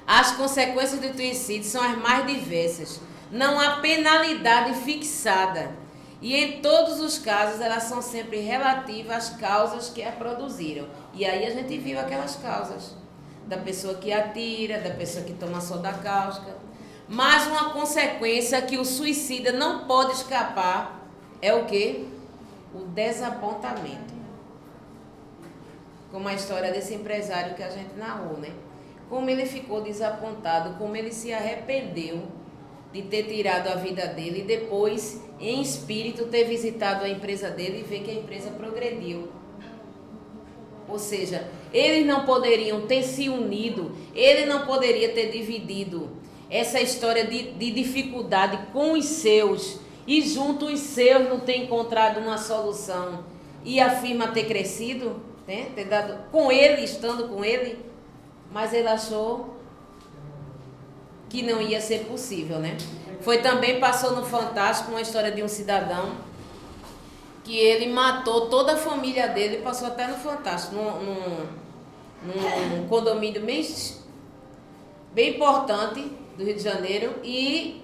As consequências do suicídio são as mais diversas. Não há penalidade fixada. E em todos os casos, elas são sempre relativas às causas que a produziram. E aí a gente viu aquelas causas. Da pessoa que atira, da pessoa que toma soda cáustica. Mas uma consequência que o suicida não pode escapar é o quê? O desapontamento. Como a história desse empresário que a gente narrou, né? Como ele ficou desapontado, como ele se arrependeu de ter tirado a vida dele e depois, em espírito, ter visitado a empresa dele e ver que a empresa progrediu. Ou seja, eles não poderiam ter se unido, ele não poderia ter dividido essa história de dificuldade com os seus e junto os seus não ter encontrado uma solução e a firma ter crescido, né? Ter dado com ele, estando com ele, mas ele achou que não ia ser possível, né? Foi também, passou no Fantástico, uma história de um cidadão que ele matou toda a família dele, passou até no Fantástico, num condomínio bem importante do Rio de Janeiro, e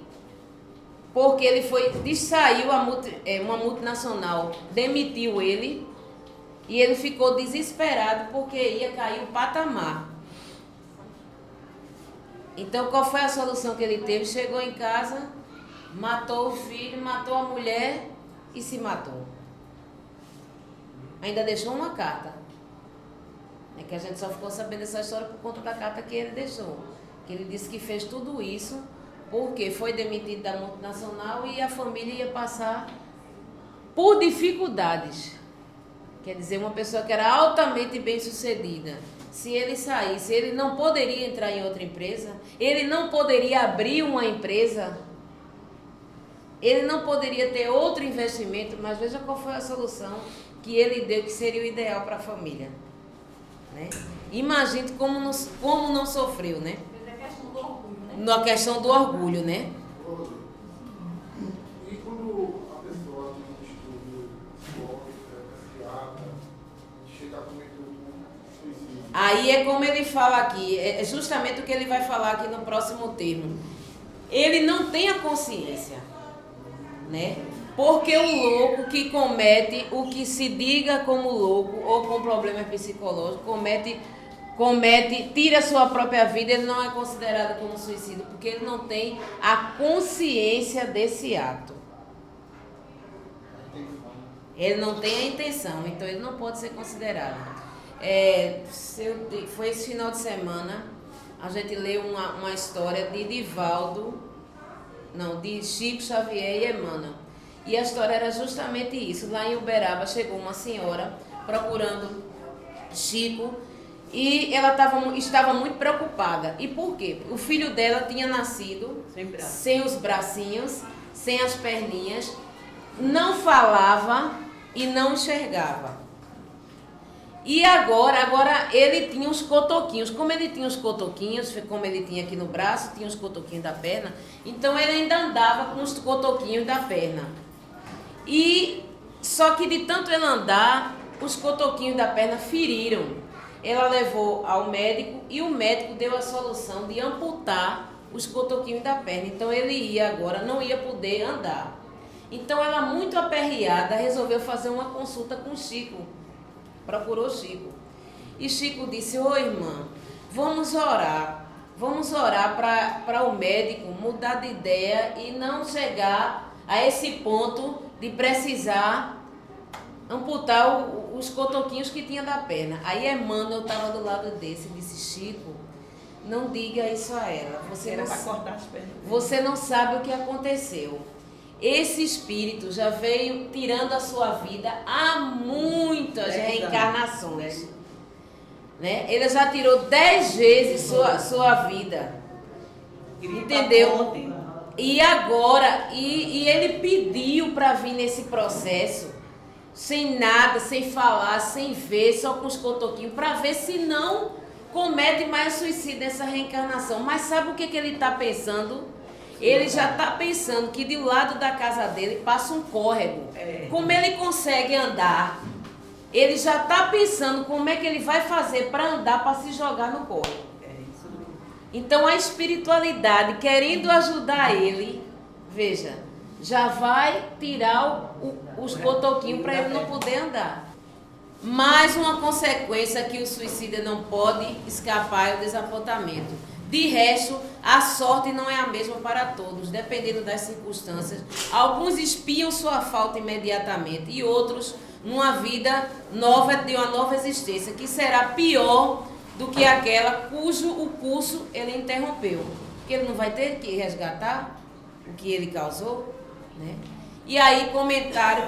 porque ele saiu uma multinacional, demitiu ele, e ele ficou desesperado porque ia cair o patamar. Então, qual foi a solução que ele teve? Chegou em casa, matou o filho, matou a mulher e se matou. Ainda deixou uma carta. É que a gente só ficou sabendo dessa história por conta da carta que ele deixou. Que ele disse que fez tudo isso porque foi demitido da multinacional e a família ia passar por dificuldades. Quer dizer, uma pessoa que era altamente bem-sucedida. Se ele saísse, ele não poderia entrar em outra empresa, ele não poderia abrir uma empresa, ele não poderia ter outro investimento, mas veja qual foi a solução que ele deu, que seria o ideal para a família, né? Imagine como não sofreu, né? Na questão do orgulho, né? E quando a pessoa tem um estudo psiquiatra, chega a cometer um suicídio? Aí é como ele fala aqui, é justamente o que ele vai falar aqui no próximo termo. Ele não tem a consciência, né? Porque o louco que comete o que se diga como louco ou com problema psicológico, tira a sua própria vida, ele não é considerado como suicídio, porque ele não tem a consciência desse ato. Ele não tem a intenção, então ele não pode ser considerado. Foi esse final de semana, a gente leu uma história de de Chico Xavier e Emmanuel. E a história era justamente isso. Lá em Uberaba chegou uma senhora procurando Chico e ela estava muito preocupada. E por quê? O filho dela tinha nascido sem os bracinhos, sem as perninhas, não falava e não enxergava. E agora ele tinha uns cotoquinhos. Como ele tinha os cotoquinhos, como ele tinha aqui no braço, tinha os cotoquinhos da perna, então ele ainda andava com os cotoquinhos da perna. E só que de tanto ele andar, os cotoquinhos da perna feriram. Ela levou ao médico e o médico deu a solução de amputar os cotoquinhos da perna. Então ele não ia poder andar. Então ela, muito aperreada, resolveu fazer uma consulta com Chico. Procurou Chico. E Chico disse: ô irmã, vamos orar para o médico mudar de ideia e não chegar a esse ponto de precisar amputar os cotoquinhos que tinha da perna. Aí Emmanuel estava do lado desse e disse: Chico, não diga isso a ela. Você não sabe o que aconteceu. Esse espírito já veio tirando a sua vida há muitas reencarnações. Né? Ele já tirou 10 vezes sua vida. Entendeu? E agora, e ele pediu para vir nesse processo, sem nada, sem falar, sem ver, só com os cotoquinhos, para ver se não comete mais suicídio nessa reencarnação. Mas sabe o que ele está pensando? Ele já está pensando que do lado da casa dele passa um córrego. Como ele consegue andar, ele já está pensando como é que ele vai fazer para andar, para se jogar no córrego. Então a espiritualidade, querendo ajudar ele, veja, já vai tirar os cotoquinhos para ele não poder andar. Mais uma consequência que o suicida não pode escapar é o desapontamento. De resto, a sorte não é a mesma para todos, dependendo das circunstâncias. Alguns espiam sua falta imediatamente e outros numa vida nova, de uma nova existência, que será pior do que aquela cujo o curso ele interrompeu. Porque ele não vai ter que resgatar o que ele causou, né? E aí,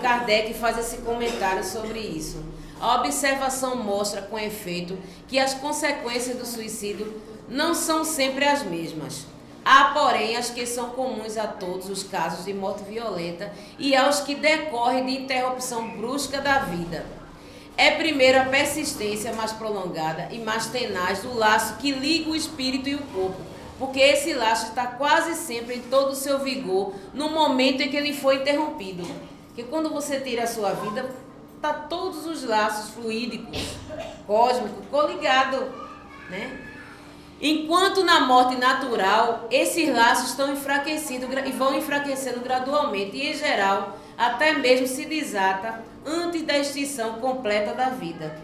Kardec faz esse comentário sobre isso. A observação mostra com efeito que as consequências do suicídio não são sempre as mesmas. Há, porém, as que são comuns a todos os casos de morte violenta e aos que decorrem de interrupção brusca da vida. É primeiro a persistência mais prolongada e mais tenaz do laço que liga o espírito e o corpo, porque esse laço está quase sempre em todo o seu vigor no momento em que ele foi interrompido. Porque quando você tira a sua vida, está todos os laços fluídicos, cósmicos, coligados, né? Enquanto na morte natural, esses laços estão enfraquecidos e vão enfraquecendo gradualmente e, em geral, até mesmo se desata antes da extinção completa da vida.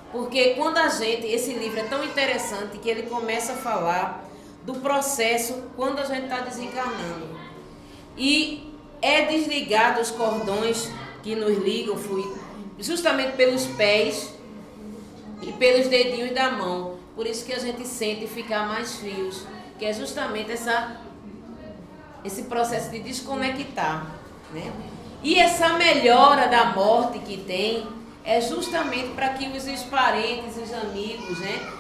Porque quando esse livro é tão interessante que ele começa a falar do processo quando a gente está desencarnando. E é desligado os cordões que nos ligam, justamente pelos pés e pelos dedinhos da mão. Por isso que a gente sente ficar mais frios, que é justamente esse processo de desconectar, né? E essa melhora da morte que tem é justamente para que os parentes, os amigos, né,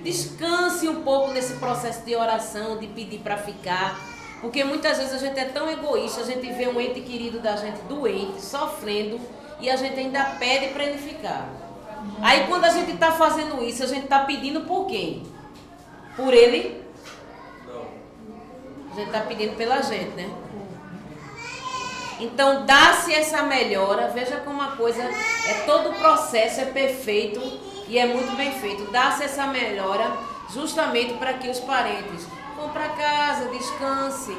descansem um pouco nesse processo de oração, de pedir para ficar. Porque muitas vezes a gente é tão egoísta, a gente vê um ente querido da gente doente, sofrendo, e a gente ainda pede para ele ficar. Aí quando a gente está fazendo isso, a gente está pedindo por quem? Por ele? Não. A gente está pedindo pela gente, né? Então dá-se essa melhora, veja como a coisa, todo o processo é perfeito e é muito bem feito. Dá-se essa melhora justamente para que os parentes vão para casa, descanse,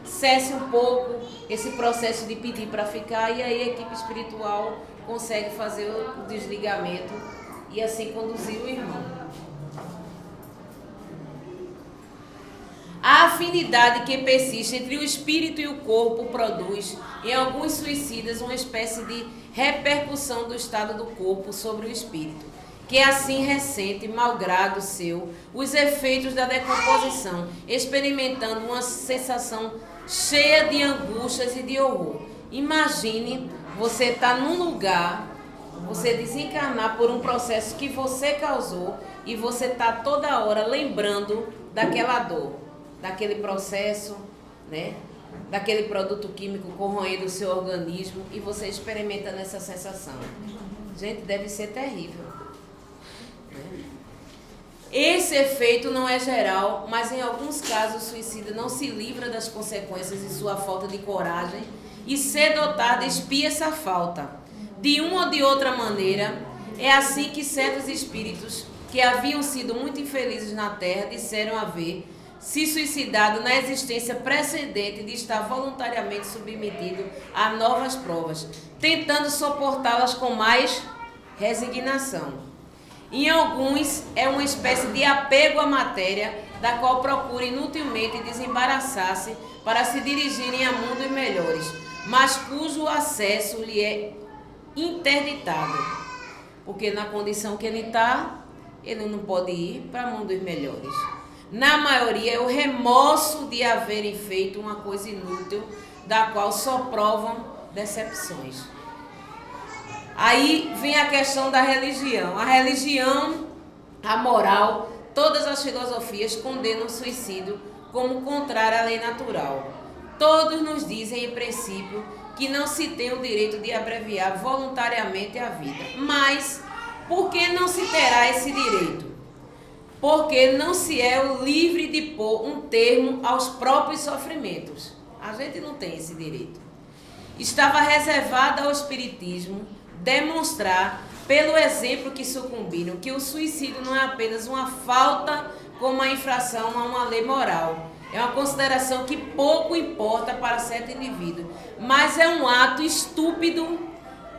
cesse um pouco esse processo de pedir para ficar, e aí a equipe espiritual consegue fazer o desligamento e assim conduzir o irmão. A afinidade que persiste entre o espírito e o corpo produz, em alguns suicidas, uma espécie de repercussão do estado do corpo sobre o espírito, que assim ressente, malgrado seu, os efeitos da decomposição, experimentando uma sensação cheia de angústias e de horror. Imagine você estar num lugar, você desencarnar por um processo que você causou e você está toda hora lembrando daquela dor, daquele processo, né? Daquele produto químico corroendo o seu organismo, e você experimenta nessa sensação. Gente, deve ser terrível. Esse efeito não é geral, mas em alguns casos o suicida não se livra das consequências de sua falta de coragem e, cedo ou tarde, expia essa falta. De uma ou de outra maneira, é assim que certos espíritos que haviam sido muito infelizes na Terra disseram haver se suicidado na existência precedente de estar voluntariamente submetido a novas provas, tentando suportá-las com mais resignação. Em alguns, é uma espécie de apego à matéria, da qual procura inutilmente desembaraçar-se para se dirigirem a mundos melhores, mas cujo acesso lhe é interditado, porque na condição que ele está, ele não pode ir para mundos melhores. Na maioria, é o remorso de haverem feito uma coisa inútil, da qual só provam decepções. Aí vem a questão da religião. A religião, a moral, todas as filosofias condenam o suicídio como contrário à lei natural. Todos nos dizem, em princípio, que não se tem o direito de abreviar voluntariamente a vida. Mas, por que não se terá esse direito? Porque não se é o livre de pôr um termo aos próprios sofrimentos. A gente não tem esse direito. Estava reservado ao Espiritismo demonstrar, pelo exemplo que sucumbiram, que o suicídio não é apenas uma falta como uma infração a uma lei moral. É uma consideração que pouco importa para certo indivíduo, mas é um ato estúpido,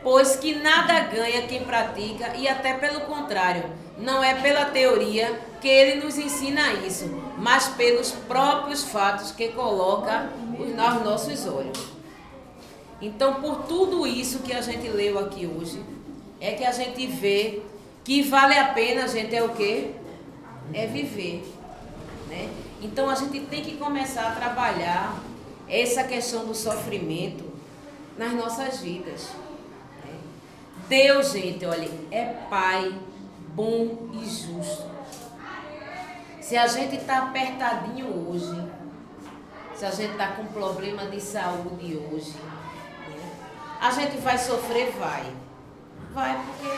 pois que nada ganha quem pratica, e até pelo contrário, não é pela teoria que ele nos ensina isso, mas pelos próprios fatos que coloca aos nossos olhos. Então, por tudo isso que a gente leu aqui hoje, é que a gente vê que vale a pena, gente, é o quê? É viver, né? Então, a gente tem que começar a trabalhar essa questão do sofrimento nas nossas vidas. Né? Deus, gente, olha, é Pai bom e justo. Se a gente está apertadinho hoje, se a gente está com problema de saúde hoje, né? A gente vai sofrer? Vai, porque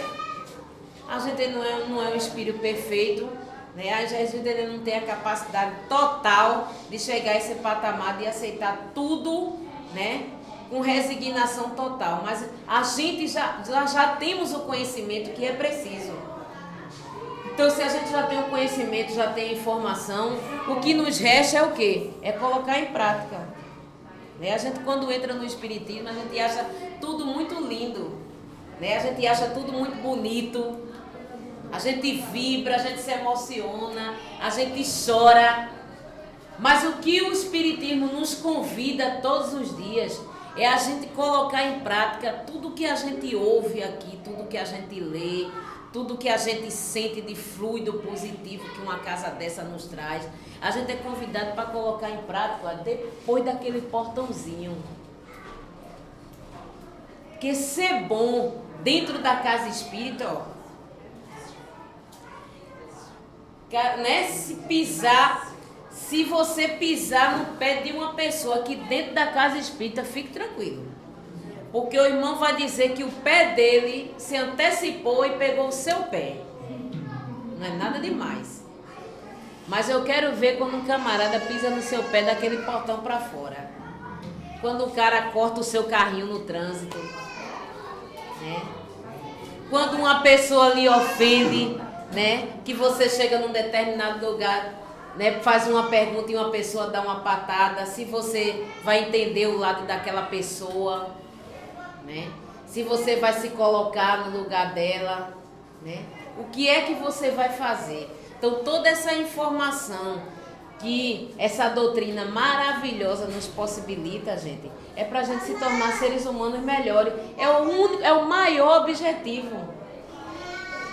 a gente não é um espírito perfeito, né? A gente ainda não tem a capacidade total de chegar a esse patamar de aceitar tudo, né? Com resignação total. Mas a gente já temos o conhecimento que é preciso. Então, se a gente já tem o conhecimento, já tem a informação, o que nos resta é o quê? É colocar em prática. Né? A gente, quando entra no Espiritismo, a gente acha tudo muito lindo. Né? A gente acha tudo muito bonito. A gente vibra, a gente se emociona, a gente chora. Mas o que o Espiritismo nos convida todos os dias é a gente colocar em prática tudo que a gente ouve aqui, tudo que a gente lê, tudo que a gente sente de fluido positivo que uma casa dessa nos traz. A gente é convidado para colocar em prática depois daquele portãozinho. Porque ser bom dentro da casa espírita, ó, né? Se você pisar no pé de uma pessoa aqui dentro da casa espírita, fique tranquilo. Porque o irmão vai dizer que o pé dele se antecipou e pegou o seu pé. Não é nada demais. Mas eu quero ver quando um camarada pisa no seu pé daquele portão para fora. Quando o cara corta o seu carrinho no trânsito. Né? Quando uma pessoa lhe ofende, né? Que você chega num determinado lugar, né, faz uma pergunta e uma pessoa dá uma patada, se você vai entender o lado daquela pessoa, né? Se você vai se colocar no lugar dela, né? O que é que você vai fazer? Então, toda essa informação que essa doutrina maravilhosa nos possibilita, gente, é para a gente se tornar seres humanos melhores. É o maior objetivo.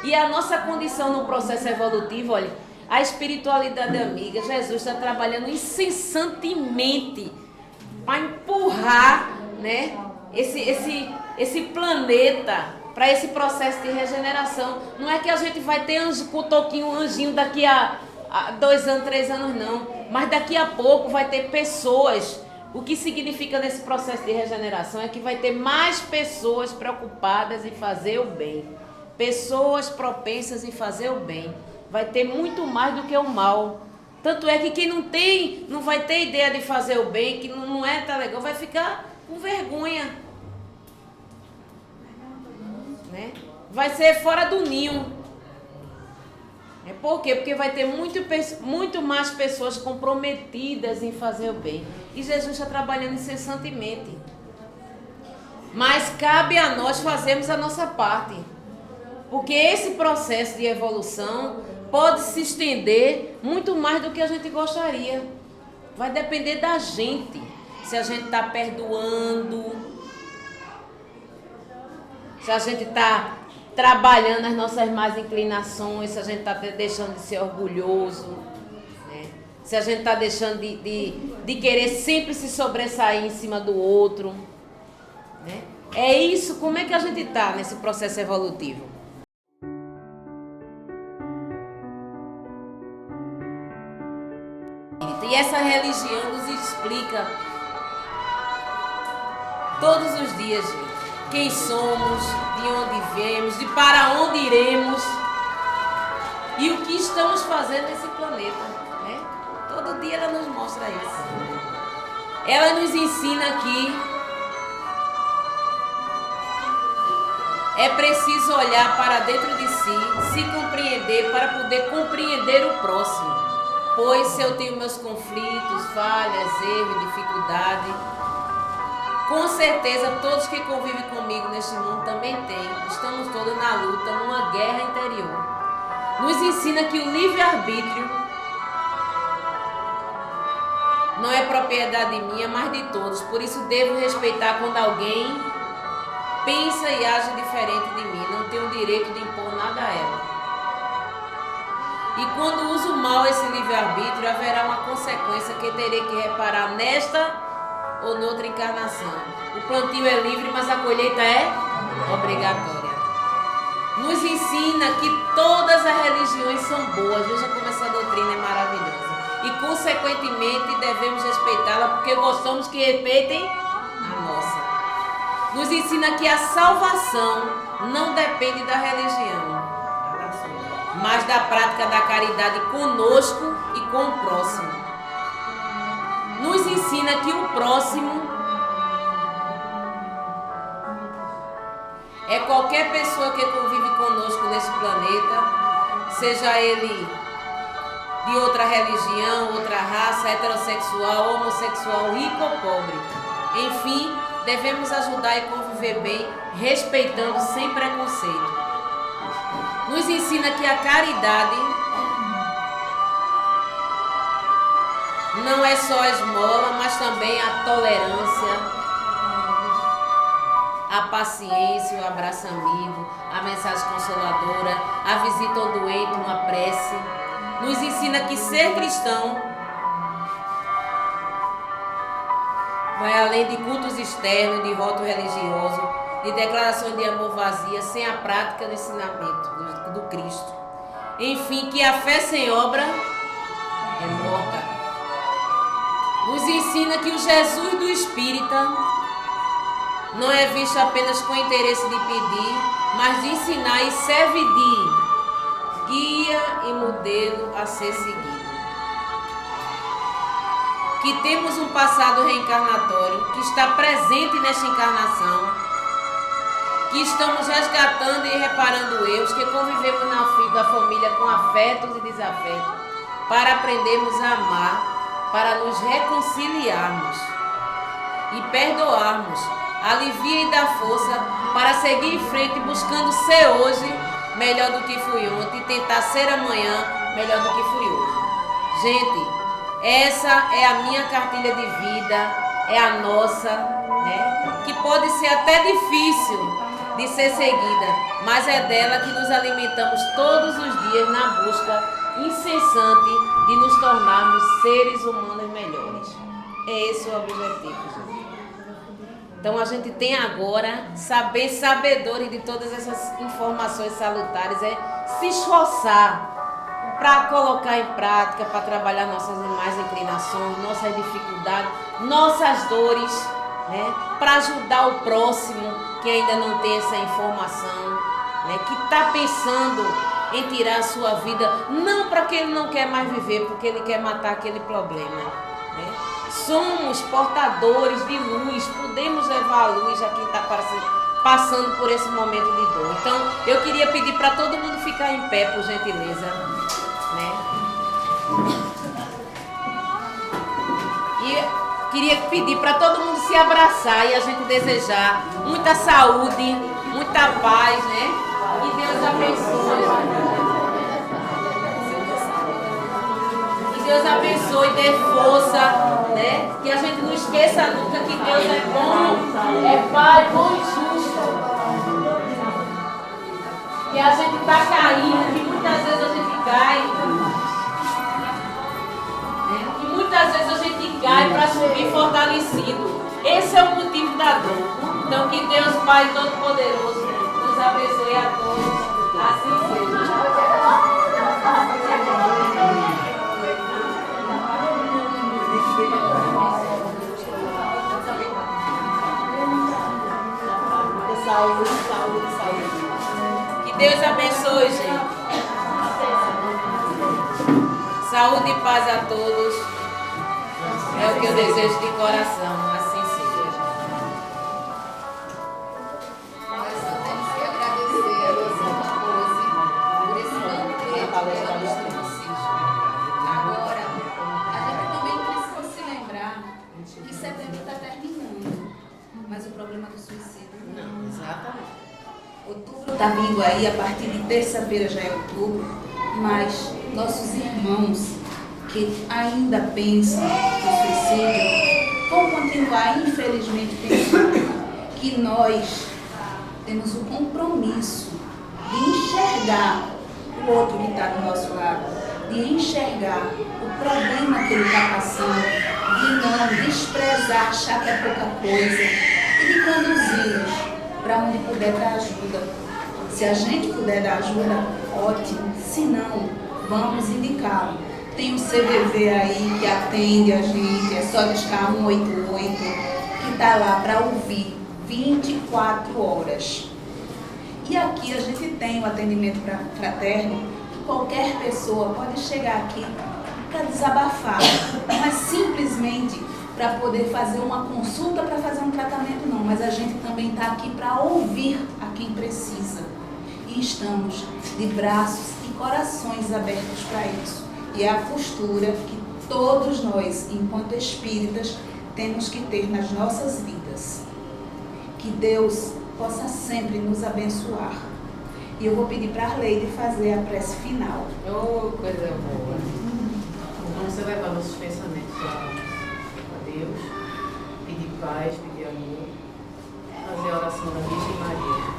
E a nossa condição no processo evolutivo, olha, a espiritualidade amiga, Jesus está trabalhando incessantemente para empurrar, né, esse planeta para esse processo de regeneração. Não é que a gente vai ter um anjinho daqui a 2 anos, 3 anos, não. Mas daqui a pouco vai ter pessoas. O que significa nesse processo de regeneração é que vai ter mais pessoas preocupadas em fazer o bem. Pessoas propensas em fazer o bem. Vai ter muito mais do que o mal. Tanto é que quem não vai ter ideia de fazer o bem, que não é tá legal, vai ficar com vergonha, né? Vai ser fora do ninho. Por quê? Porque vai ter muito mais pessoas comprometidas em fazer o bem. E Jesus está trabalhando incessantemente. Mas cabe a nós fazermos a nossa parte. Porque esse processo de evolução pode se estender muito mais do que a gente gostaria. Vai depender da gente. Se a gente está perdoando, se a gente está trabalhando as nossas más inclinações, se a gente está deixando de ser orgulhoso, né? Se a gente está deixando de querer sempre se sobressair em cima do outro, né? É isso, como é que a gente está nesse processo evolutivo? E essa religião nos explica todos os dias, gente, quem somos, de onde viemos, de para onde iremos e o que estamos fazendo nesse planeta, né? Todo dia ela nos mostra isso. Ela nos ensina que é preciso olhar para dentro de si, se compreender para poder compreender o próximo. Pois se eu tenho meus conflitos, falhas, erros, dificuldade, com certeza todos que convivem comigo neste mundo também têm. Estamos todos na luta, numa guerra interior. Nos ensina que o livre-arbítrio não é propriedade minha, mas de todos. Por isso devo respeitar quando alguém pensa e age diferente de mim. Não tenho o direito de impor nada a ela. E quando uso mal esse livre-arbítrio, haverá uma consequência que terei que reparar nesta ou noutra encarnação. O plantio é livre, mas a colheita é obrigatória. Nos ensina que todas as religiões são boas. Veja como essa doutrina é maravilhosa. E, consequentemente, devemos respeitá-la porque gostamos que respeitem a nossa. Nos ensina que a salvação não depende da religião, mas da prática da caridade conosco e com o próximo. Nos ensina que o próximo é qualquer pessoa que convive conosco nesse planeta, seja ele de outra religião, outra raça, heterossexual, homossexual, rico ou pobre. Enfim, devemos ajudar e conviver bem, respeitando sem preconceito. Nos ensina que a caridade não é só a esmola, mas também a tolerância, a paciência, o abraço amigo, a mensagem consoladora, a visita ao doente, uma prece. Nos ensina que ser cristão vai além de cultos externos, de voto religioso, de declarações de amor vazia, sem a prática do ensinamento do Cristo. Enfim, que a fé sem obra é morta. Nos ensina que o Jesus do Espírita não é visto apenas com interesse de pedir, mas de ensinar e serve de guia e modelo a ser seguido. Que temos um passado reencarnatório que está presente nesta encarnação, que estamos resgatando e reparando erros, que convivemos na família com afetos e desafetos, para aprendermos a amar, para nos reconciliarmos e perdoarmos. Alivia e dá força para seguir em frente, buscando ser hoje melhor do que fui ontem e tentar ser amanhã melhor do que fui hoje. Gente, essa é a minha cartilha de vida, é a nossa, né? Que pode ser até difícil de ser seguida, mas é dela que nos alimentamos todos os dias na busca incessante de nos tornarmos seres humanos melhores. É esse o objetivo, gente. Então a gente tem agora, sabedores de todas essas informações salutares, é se esforçar para colocar em prática, para trabalhar nossas mais inclinações, nossas dificuldades, nossas dores, né? Para ajudar o próximo que ainda não tem essa informação, né? Que está pensando em tirar a sua vida, não para que ele não quer mais viver, porque ele quer matar aquele problema, né? Somos portadores de luz, podemos levar a luz a quem está passando por esse momento de dor. Então, eu queria pedir para todo mundo ficar em pé, por gentileza, né? E queria pedir para todo mundo se abraçar e a gente desejar muita saúde, muita paz, né? Que Deus abençoe. Deus abençoe, dê força, né? Que a gente não esqueça nunca que Deus é bom, é Pai, bom e justo. Que a gente está caindo, que muitas vezes a gente cai. Né? Que muitas vezes a gente cai para subir fortalecido. Esse é o motivo da dor. Então que Deus Pai Todo-Poderoso nos abençoe a todos. Assim seja. Saúde, saúde, saúde. Que Deus abençoe, gente. Saúde e paz a todos. É o que eu desejo de coração. Assim seja. Nós só temos que agradecer a nossa Rose por esse banquete que ela nos trouxe. Agora, a gente também precisa se lembrar que setembro está terminando, mas o problema do suicídio não. Exatamente. Outubro está vindo aí, a partir de terça-feira já é outubro, mas nossos irmãos que ainda pensam no suicídio vão continuar, infelizmente, pensando que nós temos o compromisso de enxergar o outro que está do nosso lado, de enxergar o problema que ele está passando, de não desprezar, achar que é pouca coisa e de conduzi-los para onde puder dar ajuda. Se a gente puder dar ajuda, ótimo. Se não, vamos indicá-lo. Tem o CVV aí que atende a gente, é só discar 188, que está lá para ouvir 24 horas. E aqui a gente tem o atendimento fraterno, que qualquer pessoa pode chegar aqui para desabafar, mas simplesmente para poder fazer uma consulta, para fazer um tratamento não, mas a gente também está aqui para ouvir a quem precisa. E estamos de braços e corações abertos para isso. E é a postura que todos nós, enquanto espíritas, temos que ter nas nossas vidas. Que Deus possa sempre nos abençoar. E eu vou pedir para a Arleide fazer a prece final. Oh, coisa boa. Vamos levar nossos pensamentos a Deus, pedir paz, pedir amor, fazer a oração da Virgem Maria.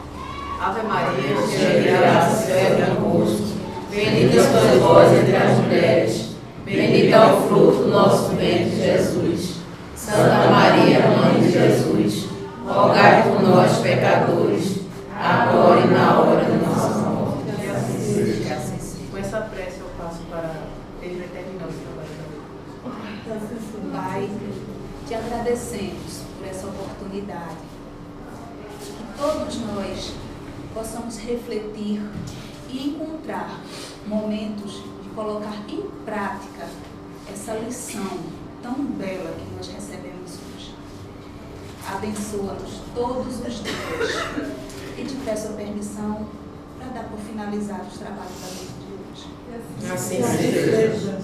Ave Maria, cheia de graça, o Senhor é convosco. Bendita sois vós entre as mulheres, bendito é o fruto do nosso ventre, Jesus. Santa Maria, Mãe de Jesus, rogai por nós, pecadores, agora e na hora de nossa morte. Que assim seja. Com essa prece eu passo para Ele terminar o trabalho da Pai, te agradecemos por essa oportunidade. Que todos nós possamos refletir e encontrar momentos de colocar em prática essa lição tão bela que nós recebemos hoje. Abençoa-nos todos os dias e te peço a permissão para dar por finalizados os trabalhos da noite de hoje. Assim seja.